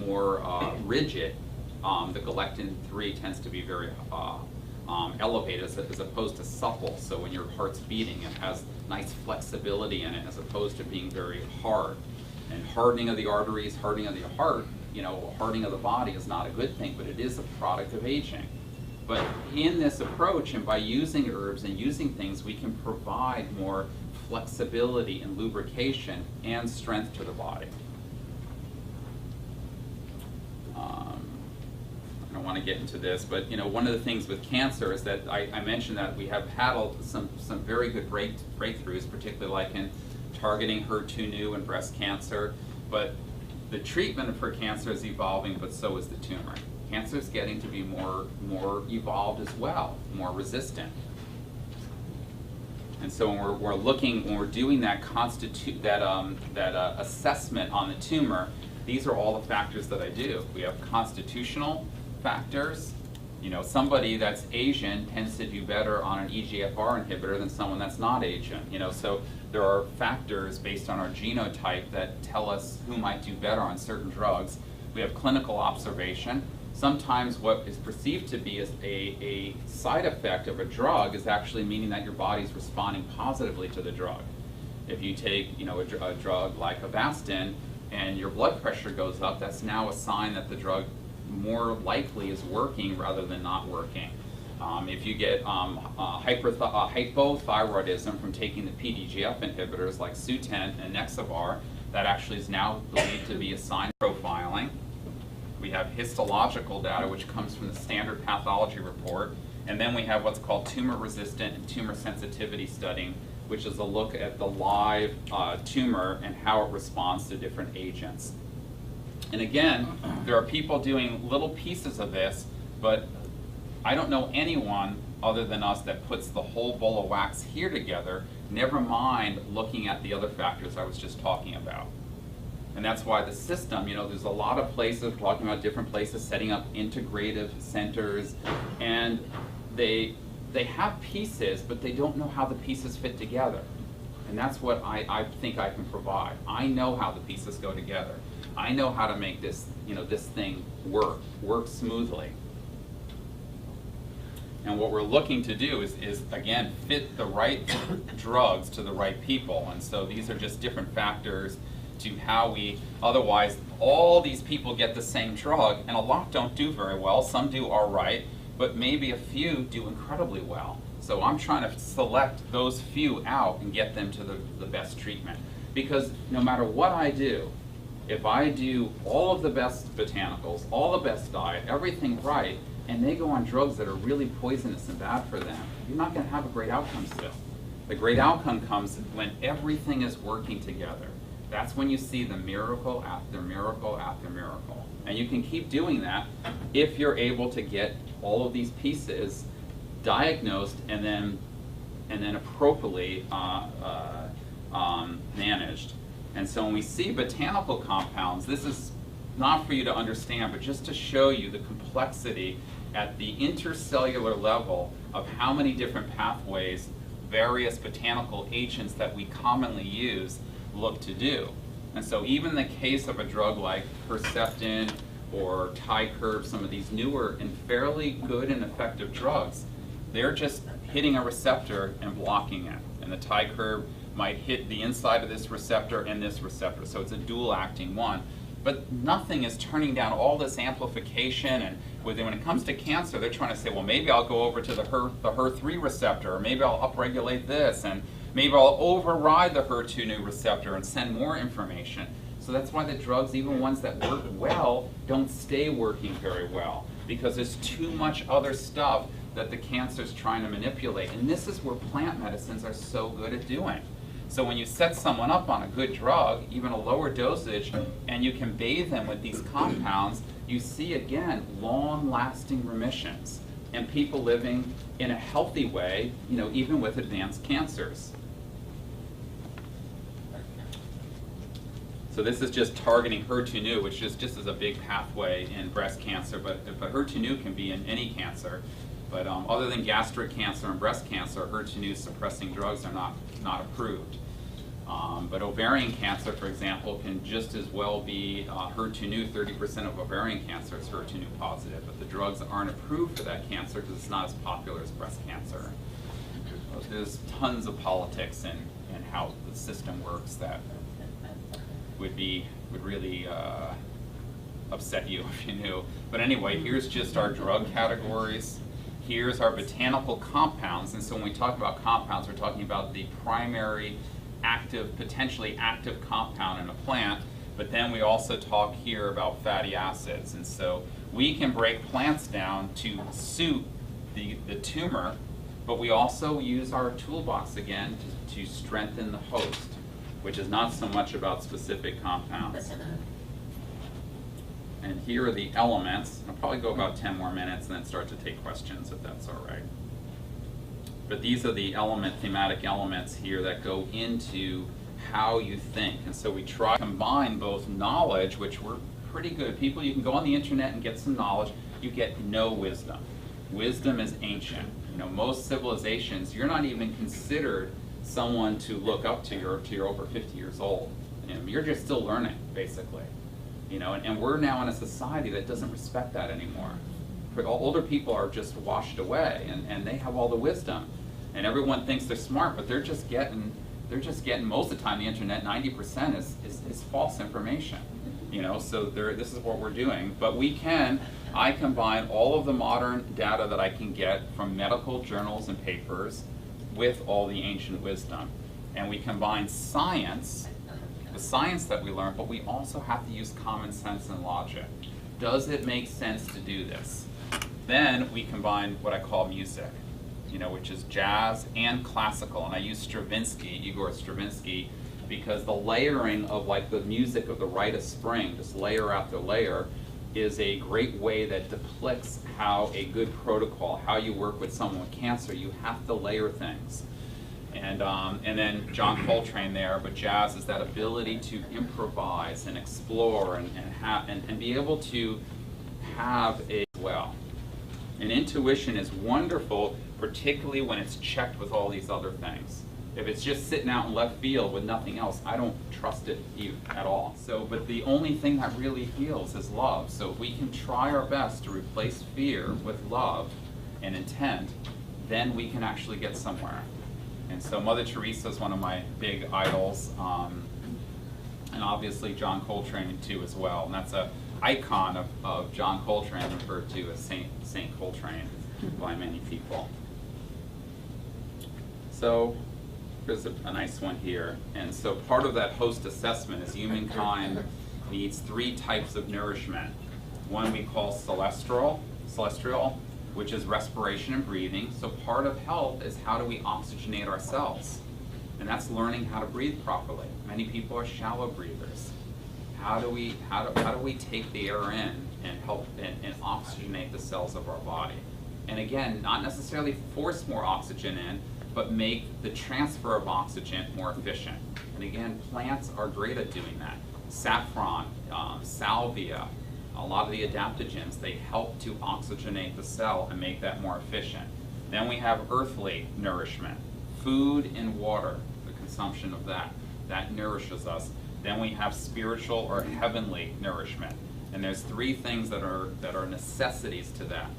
more rigid, the galectin-3 tends to be very elevated as opposed to supple. So when your heart's beating, it has nice flexibility in it as opposed to being very hard. And hardening of the arteries, hardening of the heart, you know, hardening of the body is not a good thing, but it is a product of aging. But in this approach, and by using herbs and using things, we can provide more flexibility and lubrication and strength to the body. I don't want to get into this, but you know, one of the things with cancer is that I mentioned that we have had some very good breakthroughs, particularly like in targeting HER2/neu and breast cancer. But the treatment for cancer is evolving, but so is the tumor. Cancer is getting to be more evolved as well, more resistant. And so when we're doing that assessment on the tumor, these are all the factors that I do. We have constitutional factors. You know, somebody that's Asian tends to do better on an EGFR inhibitor than someone that's not Asian. You know, so there are factors based on our genotype that tell us who might do better on certain drugs. We have clinical observation. Sometimes what is perceived to be as a side effect of a drug is actually meaning that your body's responding positively to the drug. If you take, you know, a drug like Avastin and your blood pressure goes up, that's now a sign that the drug more likely is working rather than not working. If you get hypothyroidism from taking the PDGF inhibitors like Sutent and Nexavar, that actually is now believed to be a sign of profiling. We have histological data, which comes from the standard pathology report. And then we have what's called tumor-resistant and tumor sensitivity studying, which is a look at the live tumor and how it responds to different agents. And again, there are people doing little pieces of this, but I don't know anyone other than us that puts the whole bowl of wax here together, never mind looking at the other factors I was just talking about. And that's why the system, you know, there's a lot of places, talking about different places, setting up integrative centers, and they have pieces, but they don't know how the pieces fit together. And that's what I think I can provide. I know how the pieces go together. I know how to make this, you know, this thing work smoothly. And what we're looking to do is again, fit the right drugs to the right people. And so these are just different factors to how we, otherwise all these people get the same drug, and a lot don't do very well. Some do all right, but maybe a few do incredibly well. So I'm trying to select those few out and get them to the best treatment. Because no matter what I do, if I do all of the best botanicals, all the best diet, everything right, and they go on drugs that are really poisonous and bad for them, you're not going to have a great outcome still. The great outcome comes when everything is working together. That's when you see the miracle after miracle after miracle. And you can keep doing that if you're able to get all of these pieces diagnosed and then appropriately managed. And so when we see botanical compounds, this is not for you to understand, but just to show you the complexity at the intercellular level of how many different pathways various botanical agents that we commonly use look to do. And so even in the case of a drug like Herceptin or Ticurb, some of these newer and fairly good and effective drugs, they're just hitting a receptor and blocking it. And the Ticurb might hit the inside of this receptor and this receptor, so it's a dual acting one. But nothing is turning down all this amplification, and when it comes to cancer, they're trying to say, well, maybe I'll go over to the HER3 receptor, or maybe I'll upregulate this, and maybe I'll override the HER2 new receptor and send more information. So that's why the drugs, even ones that work well, don't stay working very well, because there's too much other stuff that the cancer's trying to manipulate. And this is where plant medicines are so good at doing. So when you set someone up on a good drug, even a lower dosage, and you can bathe them with these compounds, you see, again, long-lasting remissions and people living in a healthy way, you know, even with advanced cancers. So this is just targeting HER2/neu, which just is a big pathway in breast cancer, but HER2/neu can be in any cancer. But other than gastric cancer and breast cancer, HER2/neu suppressing drugs are not approved. But ovarian cancer, for example, can just as well be HER2/neu. 30% of ovarian cancer is HER2/neu positive, but the drugs aren't approved for that cancer because it's not as popular as breast cancer. So there's tons of politics in how the system works that would really upset you if you knew. But anyway, here's just our drug categories. Here's our botanical compounds, and so when we talk about compounds, we're talking about the primary active, potentially active compound in a plant, but then we also talk here about fatty acids. And so we can break plants down to suit the tumor, but we also use our toolbox again to strengthen the host, which is not so much about specific compounds. And here are the elements. I'll probably go about 10 more minutes and then start to take questions if that's all right. But these are the thematic elements here that go into how you think. And so we try to combine both knowledge, which we're pretty good. People, you can go on the internet and get some knowledge. You get no wisdom. Wisdom is ancient. You know, most civilizations, you're not even considered someone to look up to. You're over 50 years old. You know, you're just still learning, basically. You know, and we're now in a society that doesn't respect that anymore. Older people are just washed away, and they have all the wisdom, and everyone thinks they're smart, but they're just getting most of the time the internet. 90% is false information. You know, so this is what we're doing. But I combine all of the modern data that I can get from medical journals and papers with all the ancient wisdom, and we combine science. The science that we learn, but we also have to use common sense and logic. Does it make sense to do this? Then we combine what I call music, you know, which is jazz and classical, and I use Igor Stravinsky, because the layering of like the music of the Rite of Spring, just layer after layer, is a great way that depicts how a good protocol, how you work with someone with cancer. You have to layer things. And then John Coltrane there, but jazz is that ability to improvise and explore and be able to have a well. And intuition is wonderful, particularly when it's checked with all these other things. If it's just sitting out in left field with nothing else, I don't trust it at all. So, but the only thing that really heals is love. So if we can try our best to replace fear with love and intent, then we can actually get somewhere. And so Mother Teresa is one of my big idols, and obviously John Coltrane too as well. And that's an icon of John Coltrane, referred to as Saint Coltrane by many people. So there's a nice one here. And so part of that host assessment is humankind needs 3 types of nourishment. One we call celestial, which is respiration and breathing. So part of health is how do we oxygenate our cells? And that's learning how to breathe properly. Many people are shallow breathers. How do we take the air in and help and oxygenate the cells of our body? And again, not necessarily force more oxygen in, but make the transfer of oxygen more efficient. And again, plants are great at doing that. Saffron, salvia, a lot of the adaptogens, they help to oxygenate the cell and make that more efficient. Then we have earthly nourishment, food and water, the consumption of that nourishes us. Then we have spiritual or heavenly nourishment. And there's 3 things that are necessities to that.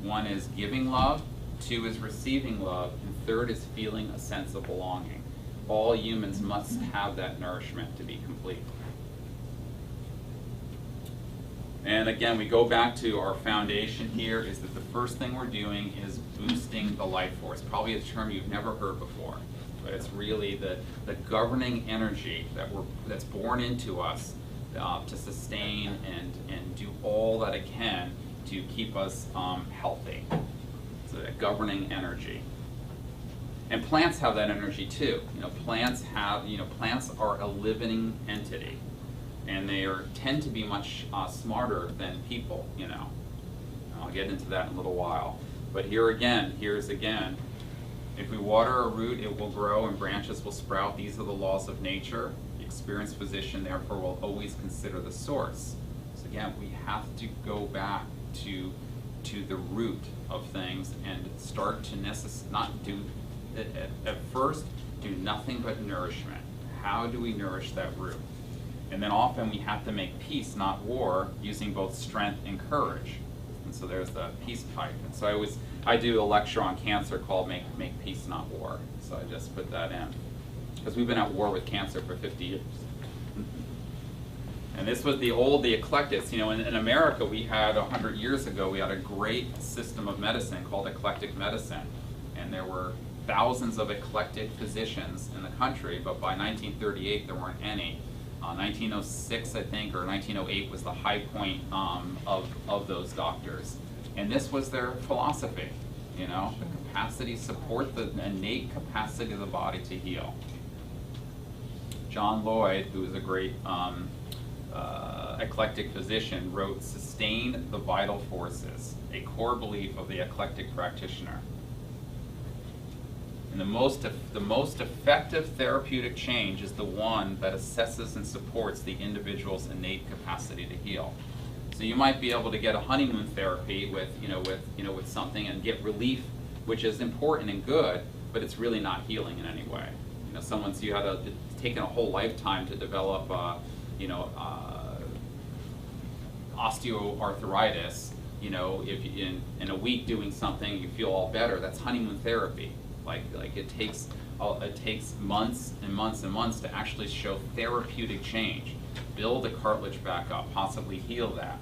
One is giving love, 2 is receiving love, and 3rd is feeling a sense of belonging. All humans must have that nourishment to be complete. And again, we go back to our foundation here, is that the first thing we're doing is boosting the life force. Probably a term you've never heard before, but it's really the governing energy that's born into us to sustain and do all that it can to keep us healthy. So that governing energy. And plants have that energy too. Plants are a living entity. And they tend to be much smarter than people, I'll get into that in a little while. But here's again, if we water a root, it will grow and branches will sprout. These are the laws of nature. The experienced physician, therefore, will always consider the source. So again, we have to go back to the root of things and start to not do, at first, do nothing but nourishment. How do we nourish that root? And then often we have to make peace, not war, using both strength and courage. And so there's the peace pipe. And so I do a lecture on cancer called Make Peace, Not War. So I just put that in. Because we've been at war with cancer for 50 years. And this was the eclectics. In America, we had 100 years ago, we had a great system of medicine called eclectic medicine. And there were thousands of eclectic physicians in the country, but by 1938, there weren't any. 1906, I think, or 1908 was the high point of those doctors. And this was their philosophy, the capacity, support the innate capacity of the body to heal. John Lloyd, who is a great eclectic physician, wrote, "Sustain the vital forces, a core belief of the eclectic practitioner. And the most effective therapeutic change is the one that assesses and supports the individual's innate capacity to heal." So you might be able to get a honeymoon therapy with something and get relief, which is important and good, but it's really not healing in any way. You had taken a whole lifetime to develop, osteoarthritis. If in a week doing something you feel all better, that's honeymoon therapy. Like it takes months and months and months to actually show therapeutic change, build the cartilage back up, possibly heal that.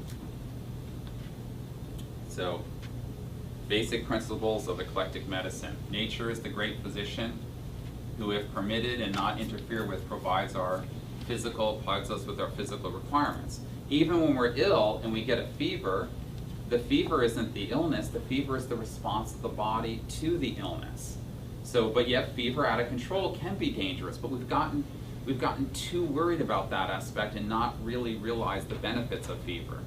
So, basic principles of eclectic medicine. Nature is the great physician who, if permitted and not interfered with, provides us with our physical requirements. Even when we're ill and we get a fever, the fever isn't the illness, the fever is the response of the body to the illness. So, but yet fever out of control can be dangerous, but we've gotten too worried about that aspect and not really realized the benefits of fever.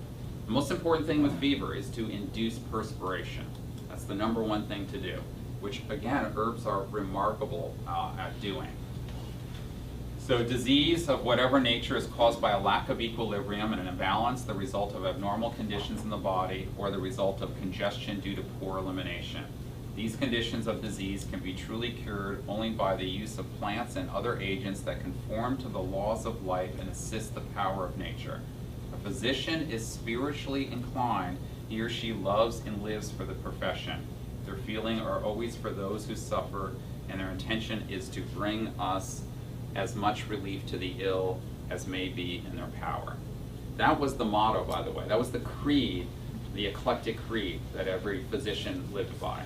The most important thing with fever is to induce perspiration. That's the number one thing to do, which again, herbs are remarkable at doing. So disease of whatever nature is caused by a lack of equilibrium and an imbalance, the result of abnormal conditions in the body, or the result of congestion due to poor elimination. These conditions of disease can be truly cured only by the use of plants and other agents that conform to the laws of life and assist the power of nature. If a physician is spiritually inclined, he or she loves and lives for the profession. Their feeling are always for those who suffer, and their intention is to bring us as much relief to the ill as may be in their power. That was the motto, by the way. That was the creed, the eclectic creed that every physician lived by.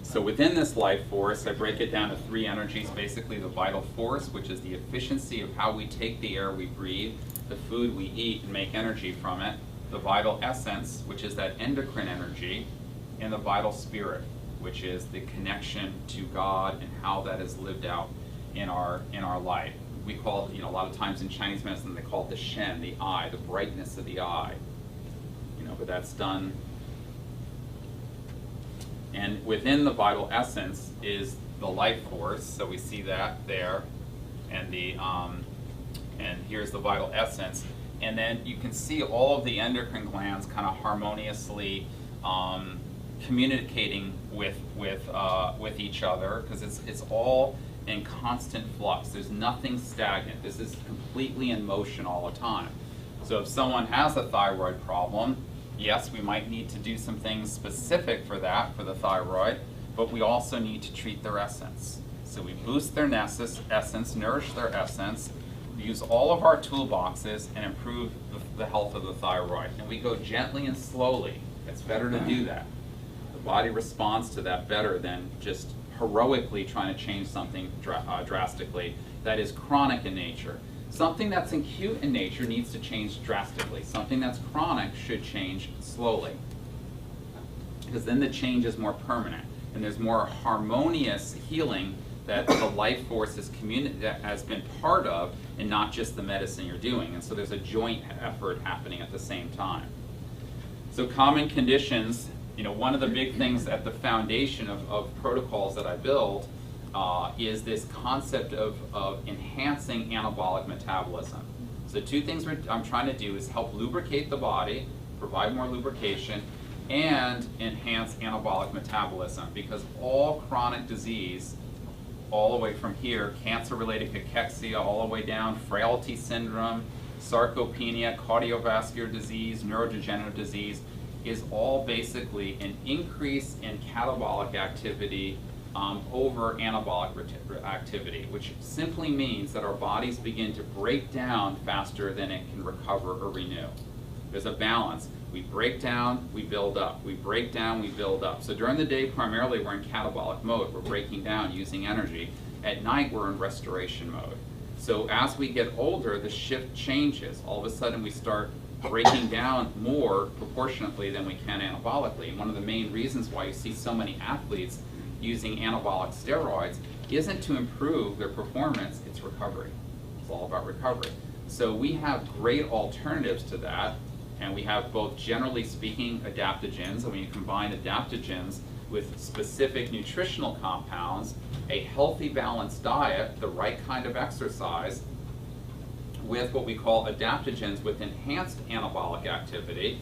So within this life force, I break it down to three energies. Basically, the vital force, which is the efficiency of how we take the air we breathe, the food we eat and make energy from it, the vital essence, which is that endocrine energy, and the vital spirit, which is the connection to God and how that is lived out in our life. We call it, a lot of times in Chinese medicine, they call it the shen, the eye, the brightness of the eye. But that's done. And within the vital essence is the life force. So we see that there, and and here's the vital essence. And then you can see all of the endocrine glands kind of harmoniously communicating with each other, because it's all in constant flux. There's nothing stagnant. This is completely in motion all the time. So if someone has a thyroid problem, yes, we might need to do some things specific for that, for the thyroid, but we also need to treat their essence. So we boost their essence, nourish their essence, use all of our toolboxes, and improve the health of the thyroid. And we go gently and slowly. It's better to do that. The body responds to that better than just heroically trying to change something drastically that is chronic in nature. Something that's acute in nature needs to change drastically. Something that's chronic should change slowly, because then the change is more permanent and there's more harmonious healing that the life force has been part of, and not just the medicine you're doing. And so there's a joint effort happening at the same time. So common conditions, one of the big things at the foundation of protocols that I build is this concept of enhancing anabolic metabolism. So two things I'm trying to do is help lubricate the body, provide more lubrication, and enhance anabolic metabolism, because all chronic disease, all the way from here, cancer-related cachexia, all the way down, frailty syndrome, sarcopenia, cardiovascular disease, neurodegenerative disease, is all basically an increase in catabolic activity over anabolic activity, which simply means that our bodies begin to break down faster than it can recover or renew. There's a balance. We break down, we build up. We break down, we build up. So during the day, primarily, we're in catabolic mode. We're breaking down, using energy. At night, we're in restoration mode. So as we get older, the shift changes. All of a sudden, we start breaking down more proportionately than we can anabolically. And one of the main reasons why you see so many athletes using anabolic steroids isn't to improve their performance, it's recovery. It's all about recovery. So we have great alternatives to that, and we have both, generally speaking, adaptogens, and when you combine adaptogens with specific nutritional compounds, a healthy, balanced diet, the right kind of exercise, with what we call adaptogens with enhanced anabolic activity,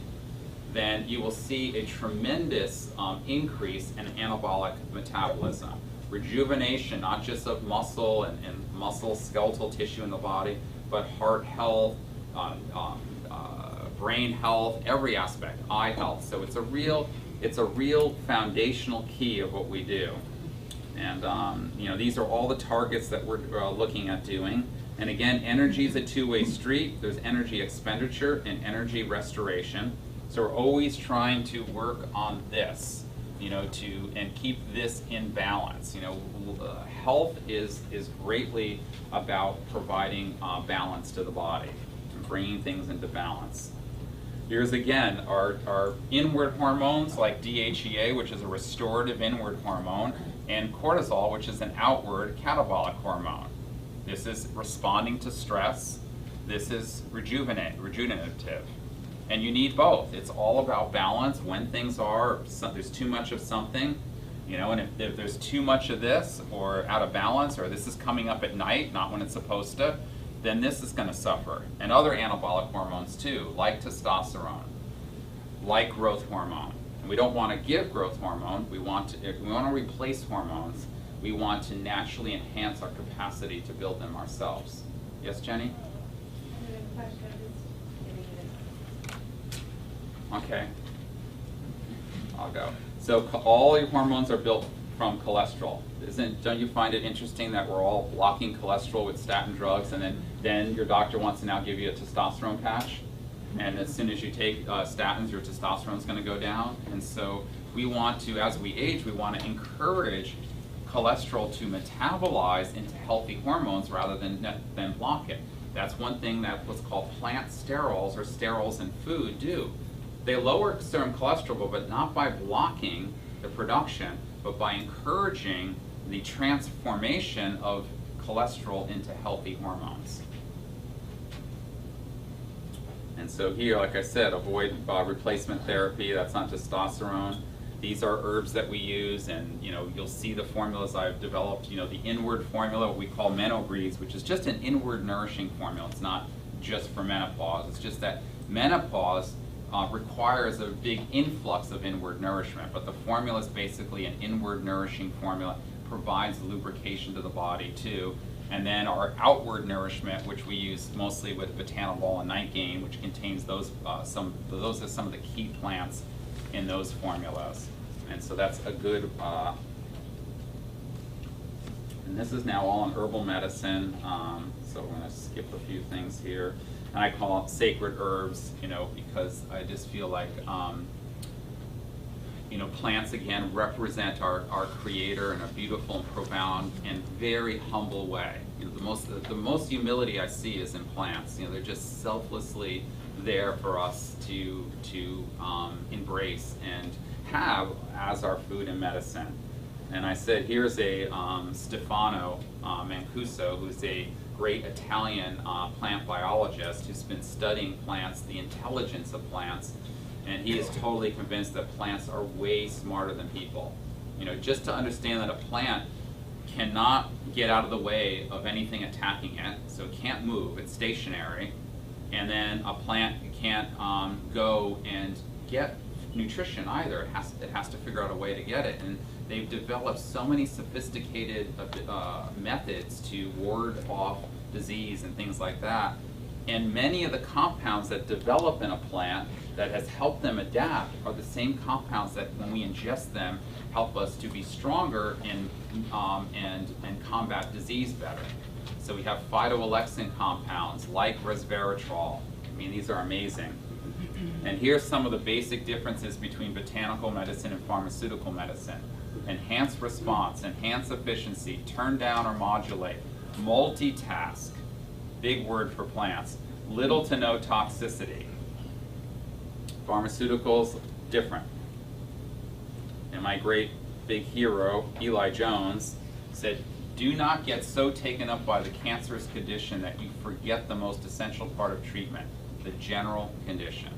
then you will see a tremendous increase in anabolic metabolism. Rejuvenation, not just of muscle and muscle, skeletal tissue in the body, but heart health, brain health, every aspect, eye health. So it's a real foundational key of what we do. And these are all the targets that we're looking at doing. And again, energy is a two-way street. There's energy expenditure and energy restoration. So we're always trying to work on this, and keep this in balance. Health is greatly about providing balance to the body and bringing things into balance. Here's again our inward hormones like DHEA, which is a restorative inward hormone, and cortisol, which is an outward catabolic hormone. This is responding to stress. This is rejuvenative. And you need both. It's all about balance. When things are, there's too much of something, you know, and if there's too much of this or out of balance, or this is coming up at night, not when it's supposed to, then this is going to suffer. And other anabolic hormones too, like testosterone, like growth hormone. And we don't want to give growth hormone. We want to replace hormones. We want to naturally enhance our capacity to build them ourselves. Yes, Jenny? Okay, I'll go. So all your hormones are built from cholesterol. Don't you find it interesting that we're all blocking cholesterol with statin drugs, and then your doctor wants to now give you a testosterone patch, and as soon as you take statins, your testosterone is going to go down. And so we want to, as we age, we want to encourage cholesterol to metabolize into healthy hormones rather than block it. That's one thing that what's called plant sterols or sterols in food do. They lower serum cholesterol, but not by blocking the production, but by encouraging the transformation of cholesterol into healthy hormones. And so here, like I said, avoid replacement therapy. That's not testosterone. These are herbs that we use, and you know, you'll see the formulas I've developed. You know, the inward formula, what we call menobreeze, which is just an inward nourishing formula. It's not just for menopause. It's just that menopause requires a big influx of inward nourishment, but the formula is basically an inward nourishing formula, provides lubrication to the body too. And then our outward nourishment, which we use mostly with botanical and night gain, which contains those are some of the key plants in those formulas. And so that's a good, and this is now all in herbal medicine, so we're going to skip a few things here. And I call it sacred herbs, you know, because I just feel like, you know, plants again represent our Creator in a beautiful and profound and very humble way. You know, the most humility I see is in plants. You know, they're just selflessly there for us to embrace and have as our food and medicine. And I said, here's a Stefano Mancuso, who's a great Italian plant biologist who's been studying plants, the intelligence of plants, and he is totally convinced that plants are way smarter than people. You know, just to understand that a plant cannot get out of the way of anything attacking it, so it can't move, it's stationary, and then a plant can't go and get nutrition either. It has to figure out a way to get it, and they've developed so many sophisticated methods to ward off disease and things like that. And many of the compounds that develop in a plant that has helped them adapt are the same compounds that, when we ingest them, help us to be stronger and combat disease better. So we have phytoalexin compounds like resveratrol. I mean, these are amazing. And here's some of the basic differences between botanical medicine and pharmaceutical medicine. Enhance response, enhance efficiency, turn down or modulate, multitask, big word for plants, little to no toxicity. Pharmaceuticals, different. And my great big hero, Eli Jones, said, do not get so taken up by the cancerous condition that you forget the most essential part of treatment, the general condition.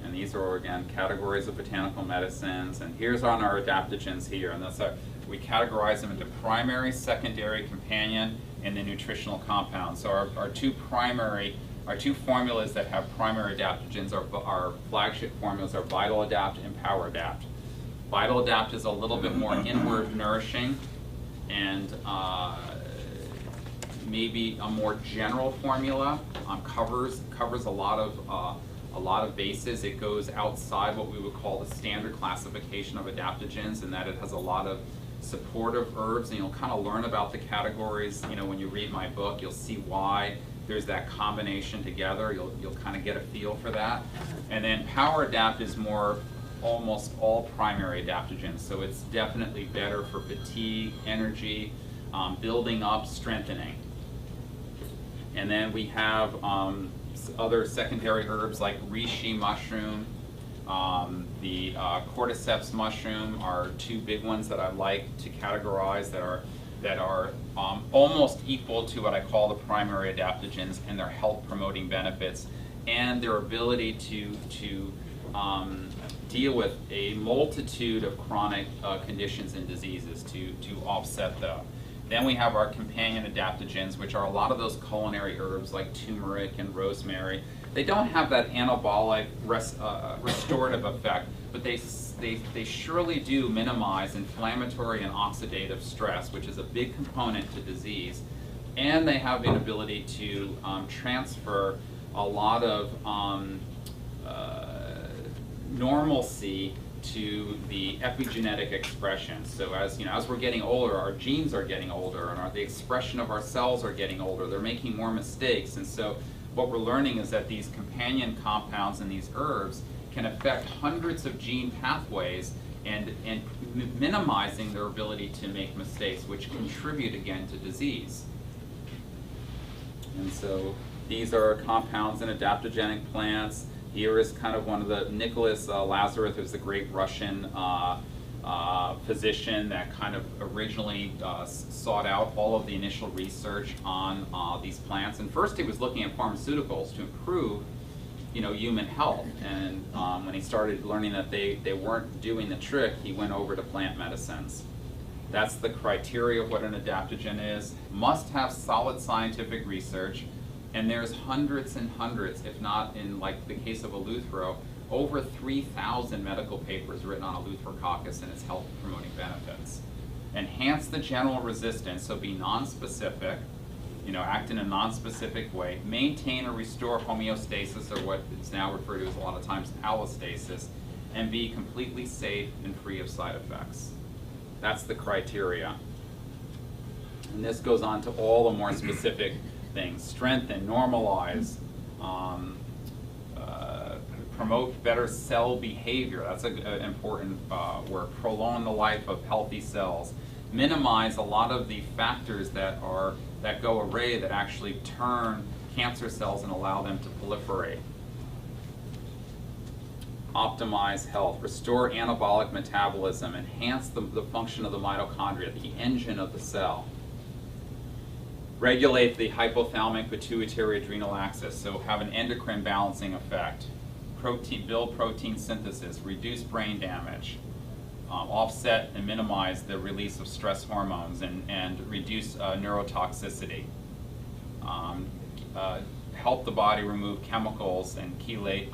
And these are, again, categories of botanical medicines. And here's on our adaptogens here. And that's we categorize them into primary, secondary, companion, and then nutritional compounds. So our two formulas that have primary adaptogens, our flagship formulas, are Vital Adapt and Power Adapt. Vital Adapt is a little bit more inward nourishing and maybe a more general formula. Covers a lot of bases. It goes outside what we would call the standard classification of adaptogens, in that it has a lot of supportive herbs, and you'll kind of learn about the categories. You know, when you read my book, you'll see why there's that combination together. You'll kind of get a feel for that. And then Power Adapt is more almost all primary adaptogens, so it's definitely better for fatigue, energy, building up, strengthening. And then we have other secondary herbs like reishi mushroom, the cordyceps mushroom are two big ones that I like to categorize that are almost equal to what I call the primary adaptogens and their health promoting benefits and their ability to deal with a multitude of chronic conditions and diseases to offset them. Then we have our companion adaptogens, which are a lot of those culinary herbs like turmeric and rosemary. They don't have that anabolic restorative effect, but they surely do minimize inflammatory and oxidative stress, which is a big component to disease. And they have the ability to transfer a lot of normalcy to the epigenetic expression. So as we're getting older, our genes are getting older, and the expression of our cells are getting older. They're making more mistakes, and so what we're learning is that these companion compounds in these herbs can affect hundreds of gene pathways and minimizing their ability to make mistakes, which contribute again to disease. And so these are compounds in adaptogenic plants. Here is kind of one of the, Nicholas Lazarev, who's the great Russian physician that kind of originally sought out all of the initial research on these plants. And first he was looking at pharmaceuticals to improve human health. And when he started learning that they weren't doing the trick, he went over to plant medicines. That's the criteria of what an adaptogen is. Must have solid scientific research. And there's hundreds and hundreds, if not in like the case of Eleuthero, over 3,000 medical papers written on Eleutherococcus and its health promoting benefits. Enhance the general resistance, so be non-specific, act in a non-specific way. Maintain or restore homeostasis, or what is now referred to as a lot of times allostasis, and be completely safe and free of side effects. That's the criteria. And this goes on to all the more specific things. Strengthen, normalize, promote better cell behavior. That's an important word. Prolong the life of healthy cells. Minimize a lot of the factors that go array that actually turn cancer cells and allow them to proliferate. Optimize health. Restore anabolic metabolism. Enhance the function of the mitochondria, the engine of the cell. Regulate the hypothalamic pituitary adrenal axis, so have an endocrine balancing effect. Build protein synthesis, reduce brain damage, offset and minimize the release of stress hormones, and reduce neurotoxicity. Help the body remove chemicals and chelate,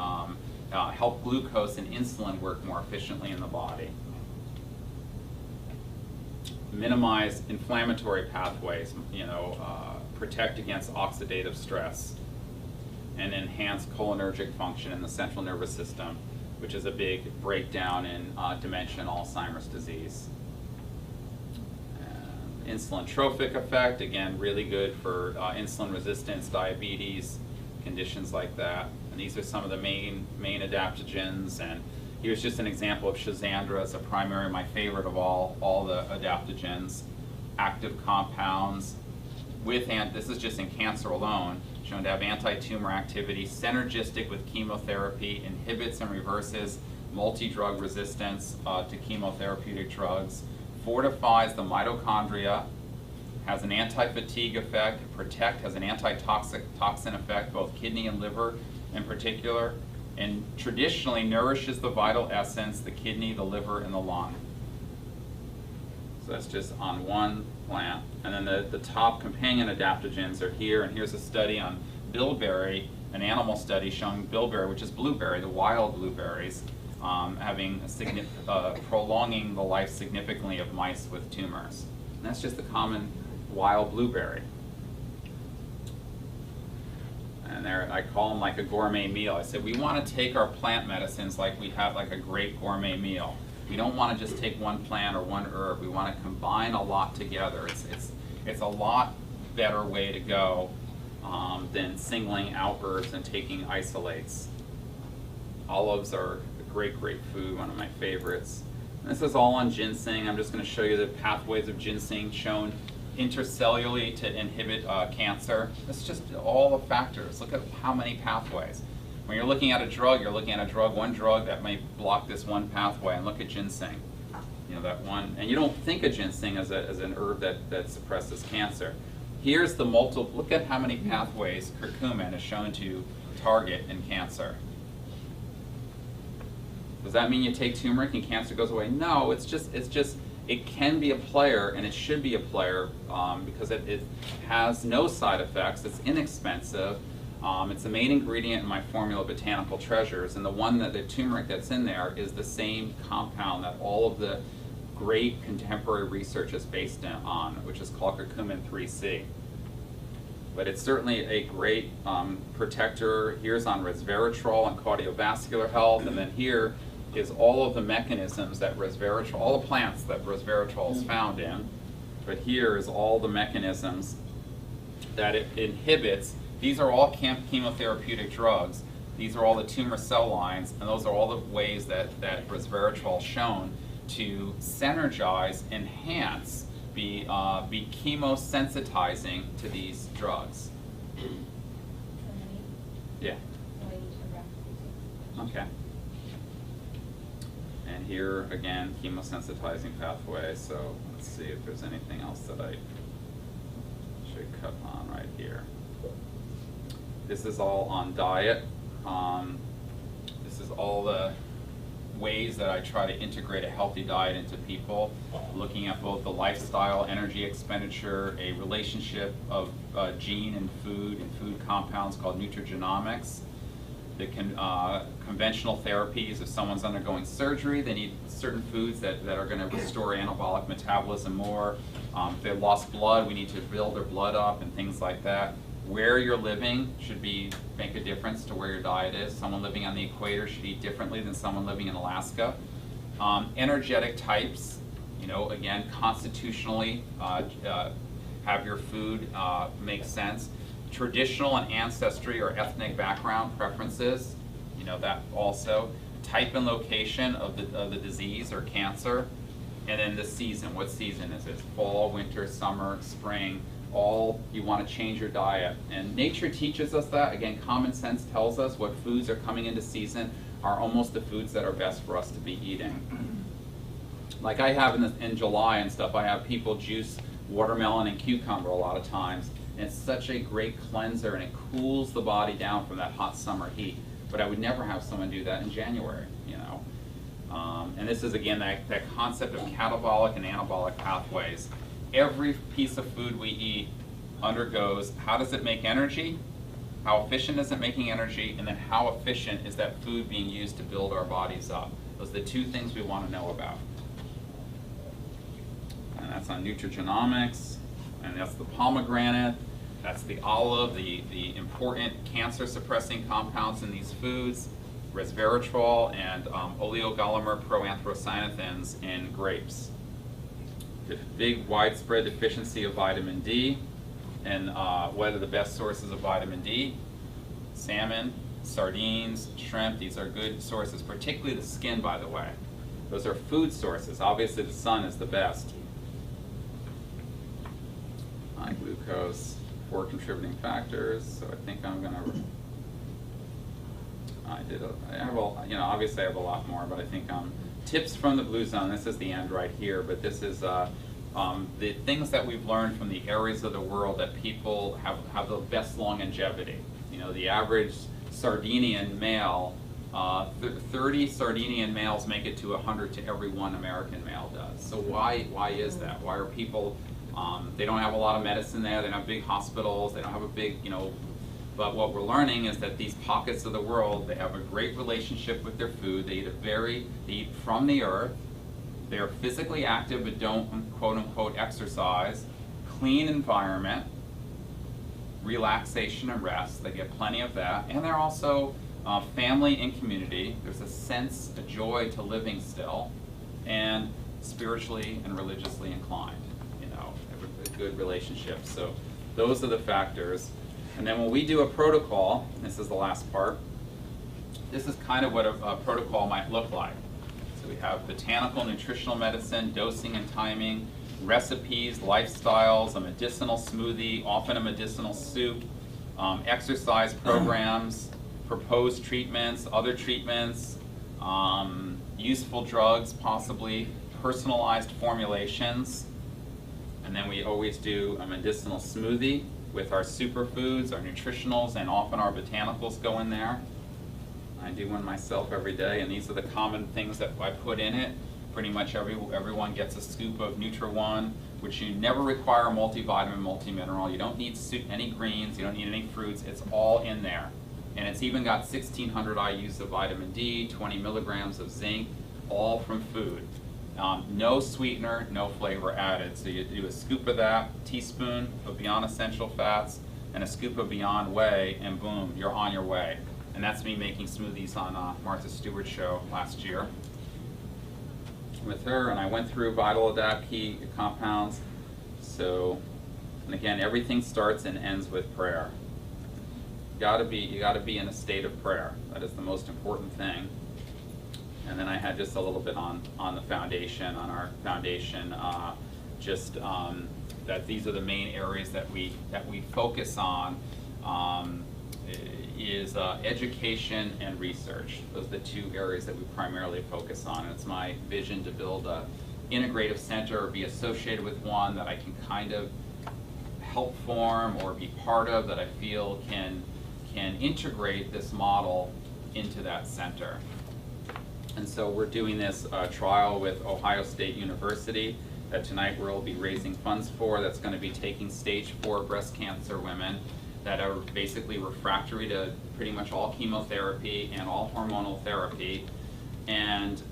help glucose and insulin work more efficiently in the body. Minimize inflammatory pathways, protect against oxidative stress, and enhance cholinergic function in the central nervous system, which is a big breakdown in dementia and Alzheimer's disease. Insulin trophic effect, again, really good for insulin resistance, diabetes, conditions like that. And these are some of the main adaptogens. And here's just an example of Schizandra as a primary, my favorite of all the adaptogens. Active compounds with, this is just in cancer alone, shown to have anti-tumor activity, synergistic with chemotherapy, inhibits and reverses multi-drug resistance to chemotherapeutic drugs, fortifies the mitochondria, has an anti-fatigue effect, has an anti-toxin effect, both kidney and liver in particular, and traditionally nourishes the vital essence, the kidney, the liver, and the lung. So that's just on one plant. And then the top companion adaptogens are here, and here's a study on bilberry, an animal study showing bilberry, which is blueberry, the wild blueberries, prolonging the life significantly of mice with tumors. And that's just the common wild blueberry. And I call them like a gourmet meal. I said we want to take our plant medicines like we have like a great gourmet meal. We don't want to just take one plant or one herb. We want to combine a lot together. It's a lot better way to go than singling out herbs and taking isolates. Olives are a great food, one of my favorites. And this is all on ginseng. I'm just going to show you the pathways of ginseng shown intercellularly to inhibit cancer. It's just all the factors. Look at how many pathways. When you're looking at a drug, you're looking at one drug that may block this one pathway, and look at ginseng. that one, and you don't think of ginseng as an herb that suppresses cancer. Here's the multiple, look at how many pathways curcumin is shown to target in cancer. Does that mean you take turmeric and cancer goes away? No, it's just, it can be a player, and it should be a player because it has no side effects, it's inexpensive. It's the main ingredient in my formula, Botanical Treasures, and the turmeric that's in there is the same compound that all of the great contemporary research is based on, which is called curcumin 3C. But it's certainly a great protector. Here's on resveratrol and cardiovascular health, and then here is all of the mechanisms that resveratrol, all the plants that resveratrol is found in, but here is all the mechanisms that it inhibits. These are all chemotherapeutic drugs. These are all the tumor cell lines, and those are all the ways that resveratrol is shown to synergize, enhance, be chemosensitizing to these drugs. Yeah. Okay. And here again, chemosensitizing pathway. So let's see if there's anything else that I should cut on right here. This is all on diet. This is all the ways that I try to integrate a healthy diet into people, looking at both the lifestyle, energy expenditure, a relationship of gene and food compounds called nutrigenomics. The conventional therapies, if someone's undergoing surgery, they need certain foods that are going to restore anabolic metabolism more. If they lost blood, we need to build their blood up and things like that. Where you're living should make a difference to where your diet is. Someone living on the equator should eat differently than someone living in Alaska. Energetic types, again, constitutionally have your food make sense. Traditional and ancestry or ethnic background preferences, that also. Type and location of the disease or cancer. And then the season, what season is it? Fall, winter, summer, spring. All you want to change your diet, and nature teaches us that. Again, common sense tells us what foods are coming into season are almost the foods that are best for us to be eating. Like I have in July and stuff, I have people juice watermelon and cucumber a lot of times, and it's such a great cleanser, and it cools the body down from that hot summer heat. But I would never have someone do that in January, and this is again that concept of catabolic and anabolic pathways. Every piece of food we eat undergoes, how does it make energy? How efficient is it making energy? And then how efficient is that food being used to build our bodies up? Those are the two things we want to know about. And that's on nutrigenomics, and that's the pomegranate, that's the olive, the important cancer-suppressing compounds in these foods, resveratrol and oleoglycer proanthocyanidins in grapes. Big widespread deficiency of vitamin D, and what are the best sources of vitamin D? Salmon, sardines, shrimp, these are good sources, particularly the skin, by the way. Those are food sources. Obviously the sun is the best. High glucose, 4 contributing factors, so I think I'm going to, obviously I have a lot more, but I think tips from the Blue Zone, this is the end right here, but this is the things that we've learned from the areas of the world that people have the best longevity. The average Sardinian male, 30 Sardinian males make it to 100 to every 1 American male does. So why is that? Why are people, they don't have a lot of medicine there, they don't have big hospitals, they don't have a big, but what we're learning is that these pockets of the world, they have a great relationship with their food. They eat from the earth. They are physically active but don't quote unquote exercise. Clean environment, relaxation and rest. They get plenty of that. And they're also family and community. There's a sense, a joy to living still, and spiritually and religiously inclined. Have a good relationship. So those are the factors. And then when we do a protocol, this is the last part, this is kind of what a protocol might look like. So we have botanical, nutritional medicine, dosing and timing, recipes, lifestyles, a medicinal smoothie, often a medicinal soup, exercise programs, proposed treatments, other treatments, useful drugs possibly, personalized formulations, and then we always do a medicinal smoothie with our superfoods, our nutritionals, and often our botanicals go in there. I do one myself every day, and these are the common things that I put in it. Pretty much everyone gets a scoop of Nutri-1, which you never require multivitamin, multimineral. You don't need any greens, you don't need any fruits. It's all in there. And it's even got 1,600 IUs of vitamin D, 20 milligrams of zinc, all from food. No sweetener, no flavor added. So you do a scoop of that, teaspoon of Beyond Essential Fats, and a scoop of Beyond Whey, and boom, you're on your way. And that's me making smoothies on Martha Stewart's show last year with her, and I went through Vital Adapt key compounds. So, and again, everything starts and ends with prayer. You gotta be in a state of prayer. That is the most important thing. And then I had just a little bit on the foundation, on our foundation, that these are the main areas that we focus on. Is education and research. Those are the two areas that we primarily focus on. And it's my vision to build a integrative center or be associated with one that I can kind of help form or be part of, that I feel can integrate this model into that center. And so we're doing this trial with Ohio State University that tonight we'll be raising funds for, that's going to be taking stage 4 breast cancer women that are basically refractory to pretty much all chemotherapy and all hormonal therapy, and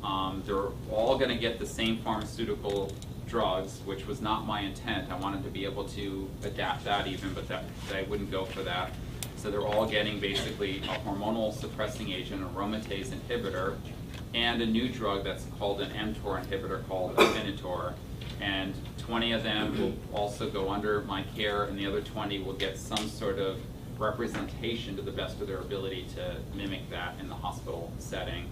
they're all going to get the same pharmaceutical drugs, which was not my intent. I wanted to be able to adapt that even, but that I wouldn't go for that. So they're all getting basically a hormonal suppressing agent, a aromatase inhibitor, and a new drug that's called an mTOR inhibitor called Afinitor. And 20 of them will also go under my care, and the other 20 will get some sort of representation to the best of their ability to mimic that in the hospital setting.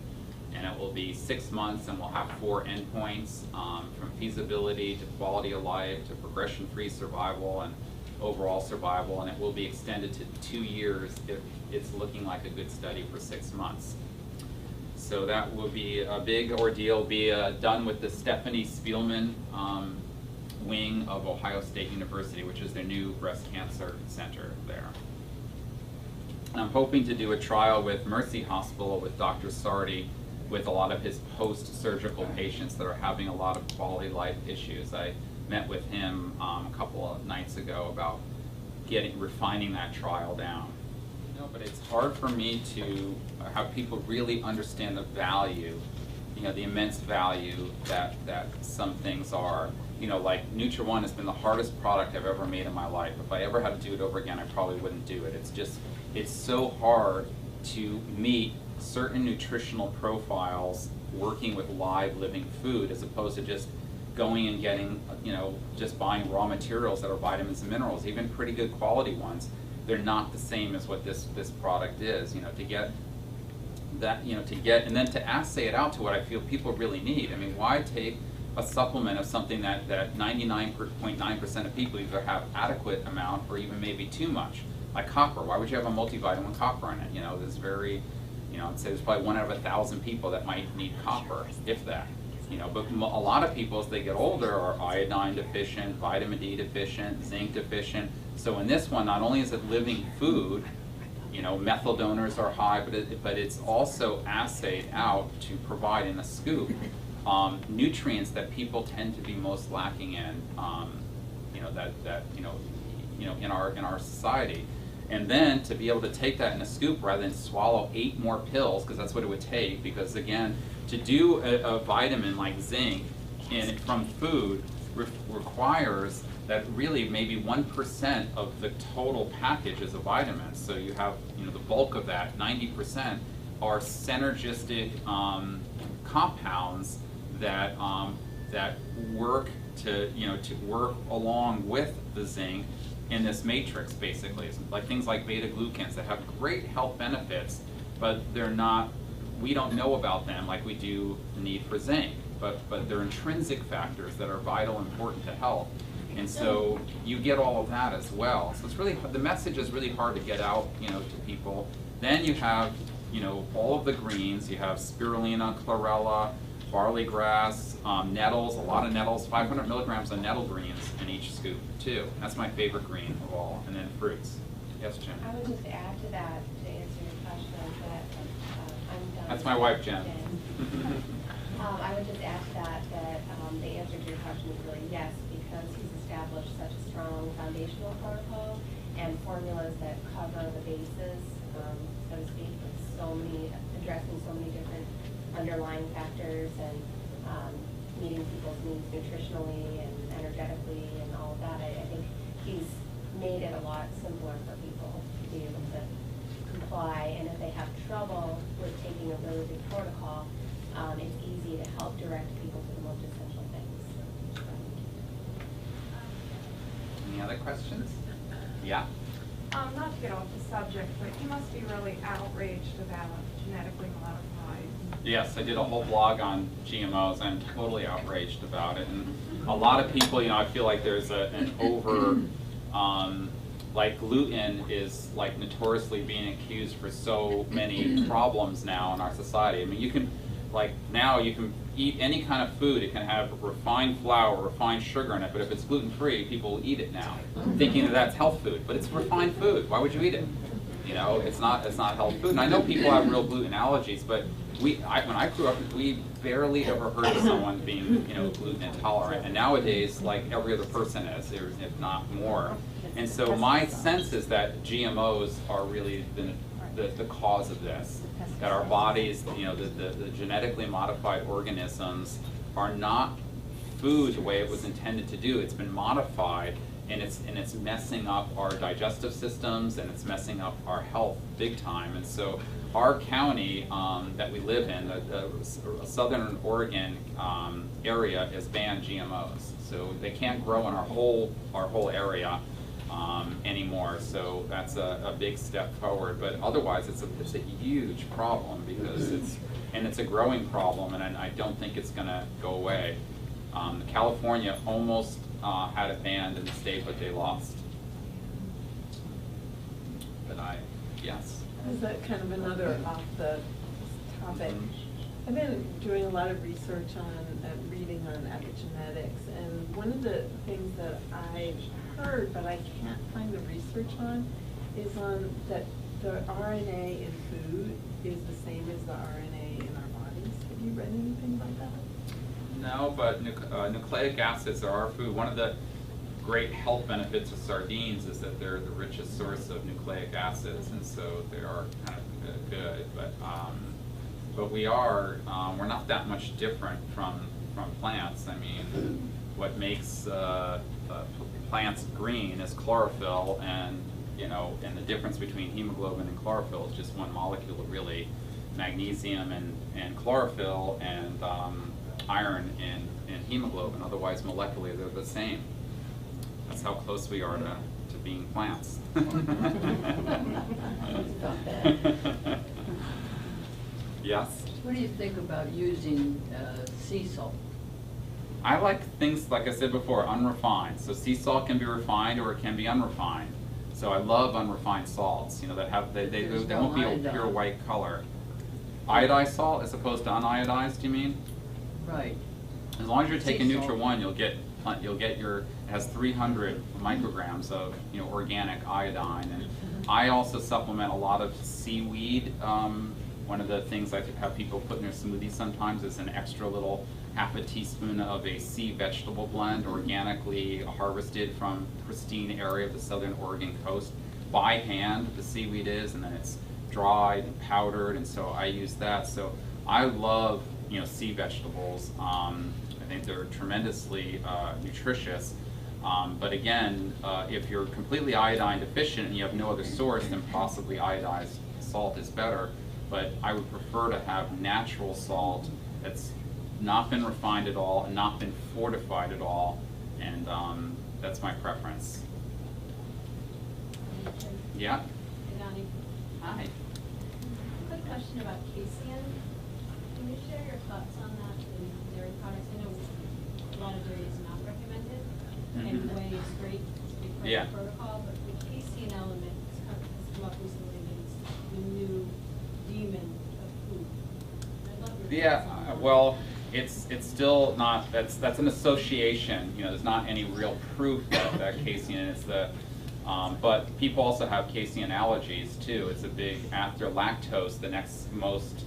And it will be 6 months, and we'll have 4 endpoints, from feasibility to quality of life to progression-free survival and overall survival, and it will be extended to 2 years if it's looking like a good study for 6 months. So that will be a big ordeal, be done with the Stephanie Spielman wing of Ohio State University, which is their new breast cancer center there. And I'm hoping to do a trial with Mercy Hospital with Dr. Sardi with a lot of his post-surgical patients that are having a lot of quality life issues. I met with him a couple of nights ago about refining that trial down. No, but it's hard for me to have people really understand the value, the immense value that some things are. Like Nutri-1 has been the hardest product I've ever made in my life. If I ever had to do it over again, I probably wouldn't do it. It's so hard to meet certain nutritional profiles working with live living food, as opposed to just going and getting, just buying raw materials that are vitamins and minerals, even pretty good quality ones. They're not the same as what this product is. To get that, and then to assay it out to what I feel people really need. I mean, why take a supplement of something that 99.9% of people either have adequate amount or even maybe too much, like copper? Why would you have a multivitamin with copper in it? There's very, I'd say there's probably 1 out of 1,000 people that might need copper, if that. But a lot of people as they get older are iodine deficient, vitamin D deficient, zinc deficient. So in this one, not only is it living food, methyl donors are high, but it's also assayed out to provide in a scoop nutrients that people tend to be most lacking in, in our society. And then to be able to take that in a scoop rather than swallow 8 more pills, because that's what it would take. Because again, to do a vitamin like zinc from food requires that really maybe 1% of the total package is a vitamin. So you have, the bulk of that, 90%, are synergistic compounds that work to work along with the zinc in this matrix, basically. It's like things like beta-glucans that have great health benefits, but we don't know about them like we do the need for zinc. But they're intrinsic factors that are vital and important to health. And so you get all of that as well. So it's really, the message is really hard to get out, to people. Then you have, all of the greens. You have spirulina, chlorella, barley grass, nettles, a lot of nettles, 500 milligrams of nettle greens in each scoop too. That's my favorite green of all. And then fruits. Yes, Jen? I would just add to that, to answer your question, that I'm done. That's my wife, Jen. I would just add to that the answer to your question is really yes, because he's established such a strong foundational protocol and formulas that cover the bases, so to speak, with so many, addressing so many different underlying factors and meeting people's needs nutritionally and energetically and all of that. I think he's made it a lot simpler for people to be able to comply, and if they have trouble with taking a really big protocol, it's easy to help direct people to the most essential things. Any other questions? Yeah? Not to get off the subject, but you must be really outraged about genetically modified. Yes, I did a whole blog on GMOs. I'm totally outraged about it. And a lot of people, I feel like there's an over, like gluten is like notoriously being accused for so many problems now in our society. I mean, you can, like now you can eat any kind of food. It can have refined flour, refined sugar in it, but if it's gluten-free, people will eat it now, thinking that that's health food. But it's refined food. Why would you eat it? It's not health food. And I know people have real gluten allergies, but when I grew up, we barely ever heard of someone being, gluten intolerant. And nowadays, like every other person is, if not more. And so my sense is that GMOs are really the cause of this. That our bodies, the genetically modified organisms are not food the way it was intended to do. It's been modified, and it's messing up our digestive systems, and it's messing up our health big time. And so our county that we live in, the Southern Oregon area, has banned GMOs. So they can't grow in our whole area anymore. So that's a big step forward. But otherwise, it's a huge problem because it's a growing problem, and I don't think it's going to go away. California almost had it banned in the state, but they lost. But yes. Is that kind of another off the topic? I've been doing a lot of research on reading on epigenetics, and one of the things that I've heard, but I can't find the research on, is on that the RNA in food is the same as the RNA in our bodies. Have you read anything like that? No, but nucleic acids are our food. One of the great health benefits of sardines is that they're the richest source of nucleic acids, and so they are kind of good. But we're not that much different from plants. I mean, what makes plants green is chlorophyll, and the difference between hemoglobin and chlorophyll is just one molecule, really, magnesium and chlorophyll, and iron and hemoglobin. Otherwise, molecularly, they're the same. That's how close we are to being plants. Yes? What do you think about using sea salt? I like things, like I said before, unrefined. So sea salt can be refined or it can be unrefined. So I love unrefined salts, that have, they won't be a pure white color. Iodized salt as opposed to uniodized, you mean? Right. As long as you're taking Nutri-1, you'll get it has 300 micrograms of organic iodine. And I also supplement a lot of seaweed. One of the things I have people put in their smoothies sometimes is an extra little half a teaspoon of a sea vegetable blend, organically harvested from pristine area of the Southern Oregon coast. By hand, the seaweed is, and then it's dried and powdered, and so I use that. So I love sea vegetables. I think they're tremendously nutritious. But again, if you're completely iodine deficient and you have no other source, then possibly iodized salt is better. But I would prefer to have natural salt that's not been refined at all and not been fortified at all, and that's my preference. Yeah? Hey, Donnie. Hi. Quick question about casein. Can you share your thoughts on that in dairy products? I know a lot of dairy is not recommended, and whey is great, it's a big part of the protocol, but the casein element has come up recently, and it's the new demon of food. I'd love your thoughts on that. Well, it's still not, that's an association. You know, there's not any real proof that casein is the, but people also have casein allergies too. It's a big, after lactose, the next most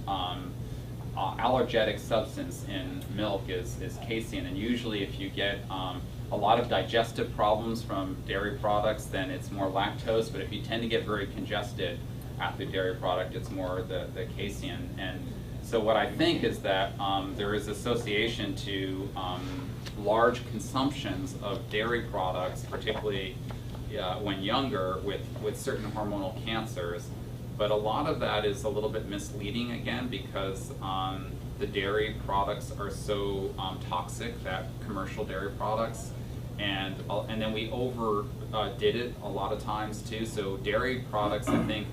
allergenic substance in milk is casein, and usually if you get a lot of digestive problems from dairy products, then it's more lactose, but if you tend to get very congested after dairy product, it's more the casein. And so what I think is that there is association to large consumptions of dairy products, particularly when younger, with certain hormonal cancers. But a lot of that is a little bit misleading again, because the dairy products are so toxic, that commercial dairy products, and then we did it a lot of times too. So dairy products, I think,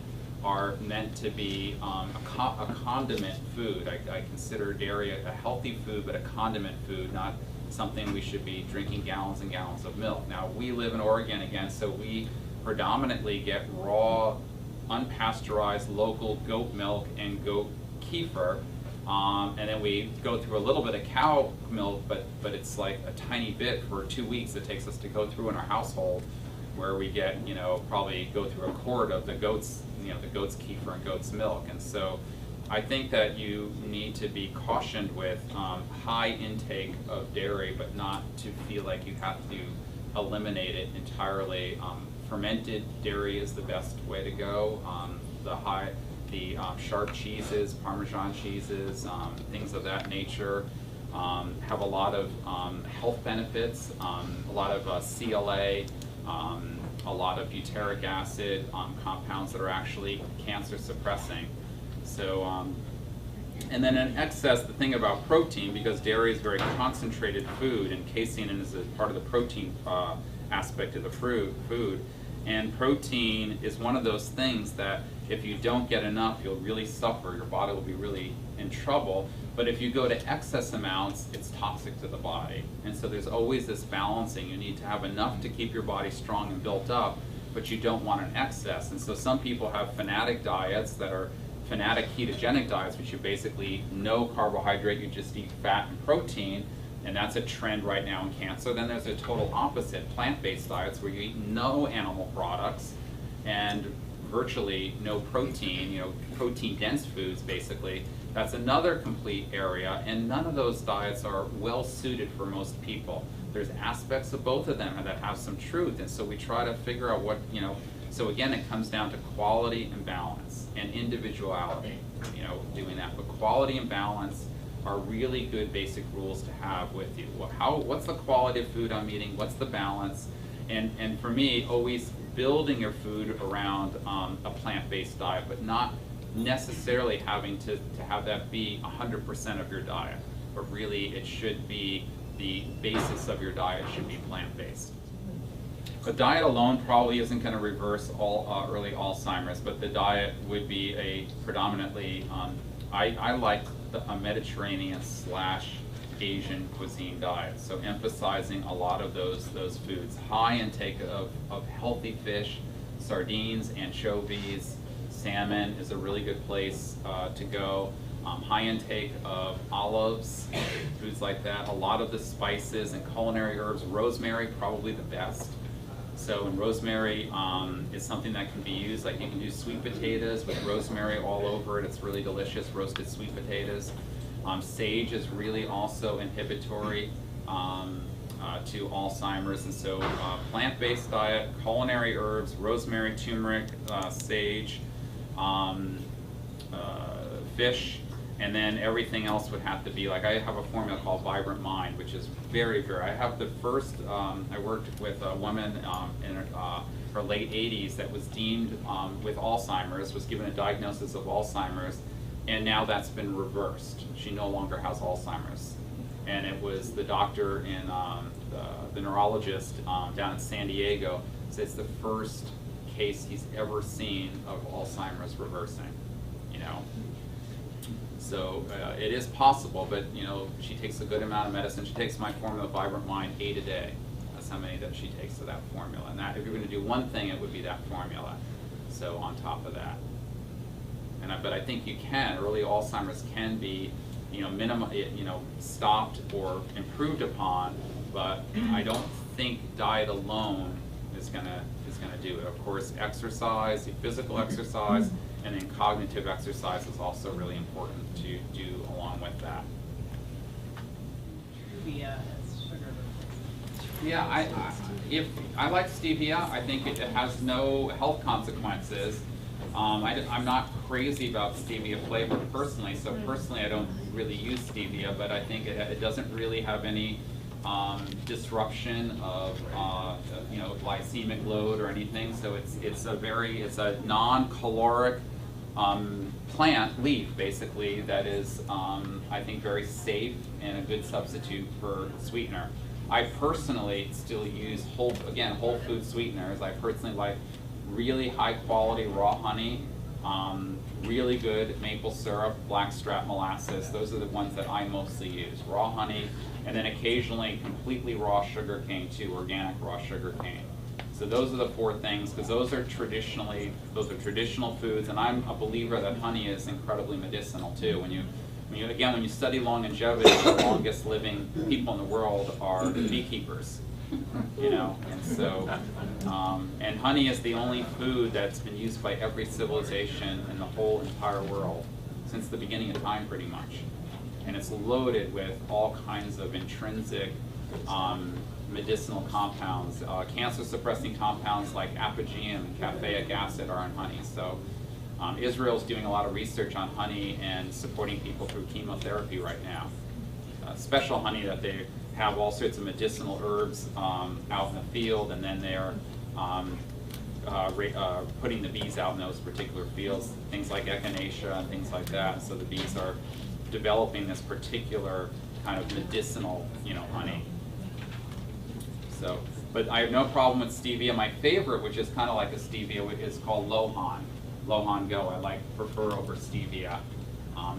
are meant to be a condiment food. I consider dairy a healthy food, but a condiment food, not something we should be drinking gallons and gallons of milk. Now, we live in Oregon again, so we predominantly get raw, unpasteurized local goat milk and goat kefir, and then we go through a little bit of cow milk, but it's like a tiny bit for 2 weeks it takes us to go through in our household, where we get, you know, probably go through a quart of the goat's, you know, the goat's kefir and goat's milk. And so I think that you need to be cautioned with high intake of dairy, but not to feel like you have to eliminate it entirely. Fermented dairy is the best way to go. The sharp cheeses, Parmesan cheeses, things of that nature have a lot of health benefits, a lot of CLA, a lot of butyric acid compounds that are actually cancer suppressing. So, and then in excess, the thing about protein, because dairy is very concentrated food, and casein is a part of the protein aspect of the food, and protein is one of those things that if you don't get enough, you'll really suffer, your body will be really in trouble. But if you go to excess amounts, it's toxic to the body. And so there's always this balancing. You need to have enough to keep your body strong and built up, but you don't want an excess. And so some people have fanatic diets that are fanatic ketogenic diets, which you basically no carbohydrate, you just eat fat and protein, and that's a trend right now in cancer. Then there's a total opposite, plant-based diets, where you eat no animal products and virtually no protein, you know, protein-dense foods basically. That's another complete area, and none of those diets are well suited for most people. There's aspects of both of them that have some truth, and so we try to figure out what, you know, so again, it comes down to quality and balance and individuality, you know, doing that. But quality and balance are really good basic rules to have with you. What's the quality of food I'm eating? What's the balance? And for me, always building your food around a plant-based diet, but not necessarily having to have that be 100% of your diet, but really it should be the basis of your diet should be plant-based. The diet alone probably isn't going to reverse all early Alzheimer's, but the diet would be a predominantly, I like a Mediterranean / Asian cuisine diet, so emphasizing a lot of those foods. High intake of healthy fish, sardines, anchovies, salmon is a really good place to go. High intake of olives, foods like that. A lot of the spices and culinary herbs. Rosemary, probably the best. So, and rosemary is something that can be used, like you can do sweet potatoes with rosemary all over it. It's really delicious, roasted sweet potatoes. Sage is really also inhibitory to Alzheimer's, and so plant-based diet, culinary herbs, rosemary, turmeric, sage, fish, and then everything else would have to be, like I have a formula called Vibrant Mind, which is very, I have the first, I worked with a woman in her late 80s that was deemed with Alzheimer's, was given a diagnosis of Alzheimer's, and now that's been reversed. She no longer has Alzheimer's. And it was the doctor in, the neurologist down in San Diego, said it's the first case he's ever seen of Alzheimer's reversing, you know. So it is possible, but you know, she takes a good amount of medicine. She takes my formula, Vibrant Mind, 8 a day. That's how many that she takes of that formula. And that, if you're going to do one thing, it would be that formula. So on top of that. But I think you can, early Alzheimer's can be stopped or improved upon, but I don't think diet alone is gonna do it. Of course, exercise, physical exercise, and then cognitive exercise is also really important to do along with that. Stevia has sugar. Yeah, I like stevia. I think it has no health consequences. I'm not crazy about stevia flavor personally, so personally I don't really use stevia, but I think it doesn't really have any disruption of glycemic load or anything. So it's a non-caloric plant leaf basically that is I think very safe and a good substitute for sweetener. I personally still use whole food sweeteners. I personally like really high quality raw honey, really good maple syrup, blackstrap molasses. Those are the ones that I mostly use. Raw honey, and then occasionally completely raw sugar cane too, organic raw sugar cane. So those are the 4 things, because those are traditional foods, and I'm a believer that honey is incredibly medicinal too. When you study longevity, the longest living people in the world are beekeepers. And so, and honey is the only food that's been used by every civilization in the whole entire world since the beginning of time, pretty much. And it's loaded with all kinds of intrinsic medicinal compounds. Cancer-suppressing compounds like apigeum and caffeic acid are in honey. So Israel's doing a lot of research on honey and supporting people through chemotherapy right now. Special honey that they have all sorts of medicinal herbs out in the field, and then they're putting the bees out in those particular fields, things like echinacea and things like that. So the bees are developing this particular kind of medicinal, honey. So, but I have no problem with stevia. My favorite, which is kind of like a stevia, is called Lohan. Lohan Go. I prefer over stevia.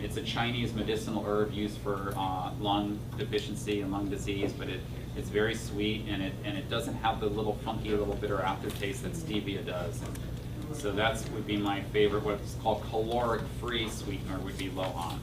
It's a Chinese medicinal herb used for lung deficiency and lung disease, but it's very sweet, and it doesn't have the little funky little bitter aftertaste that stevia does. And so that would be my favorite. What's called caloric-free sweetener would be Lohan.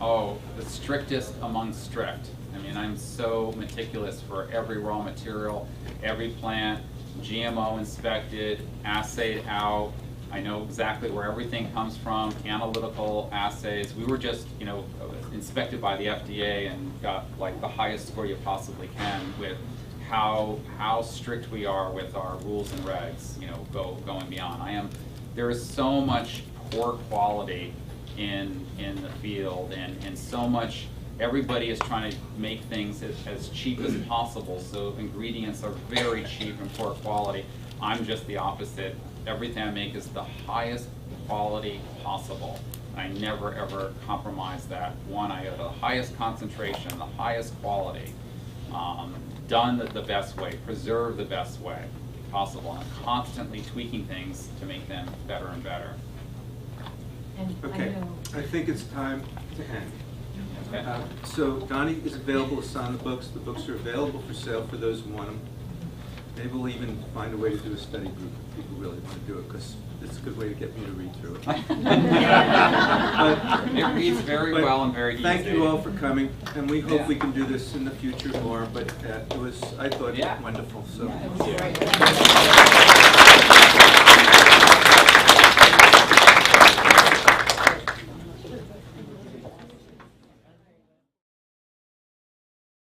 Oh, the strictest among strict. I mean, I'm so meticulous for every raw material, every plant, GMO inspected, assayed out. I know exactly where everything comes from, analytical assays. We were just, inspected by the FDA and got like the highest score you possibly can with how strict we are with our rules and regs, going beyond. There is so much poor quality in the field, and so much, everybody is trying to make things as cheap as possible, so ingredients are very cheap and poor quality. I'm just the opposite. Everything I make is the highest quality possible. I never ever compromise that. One iota, the highest concentration, the highest quality, done the best way, preserved the best way possible, and I'm constantly tweaking things to make them better and better. And Okay, I think it's time to end. Okay. So Donnie is available to sign the books. The books are available for sale for those who want them. Maybe we'll even find a way to do a study group if people really want to do it, because it's a good way to get me to read through it. It reads very well and very easy. Thank you all for coming, and we hope we can do this in the future more, but I thought it was wonderful. So. Yeah, it was great.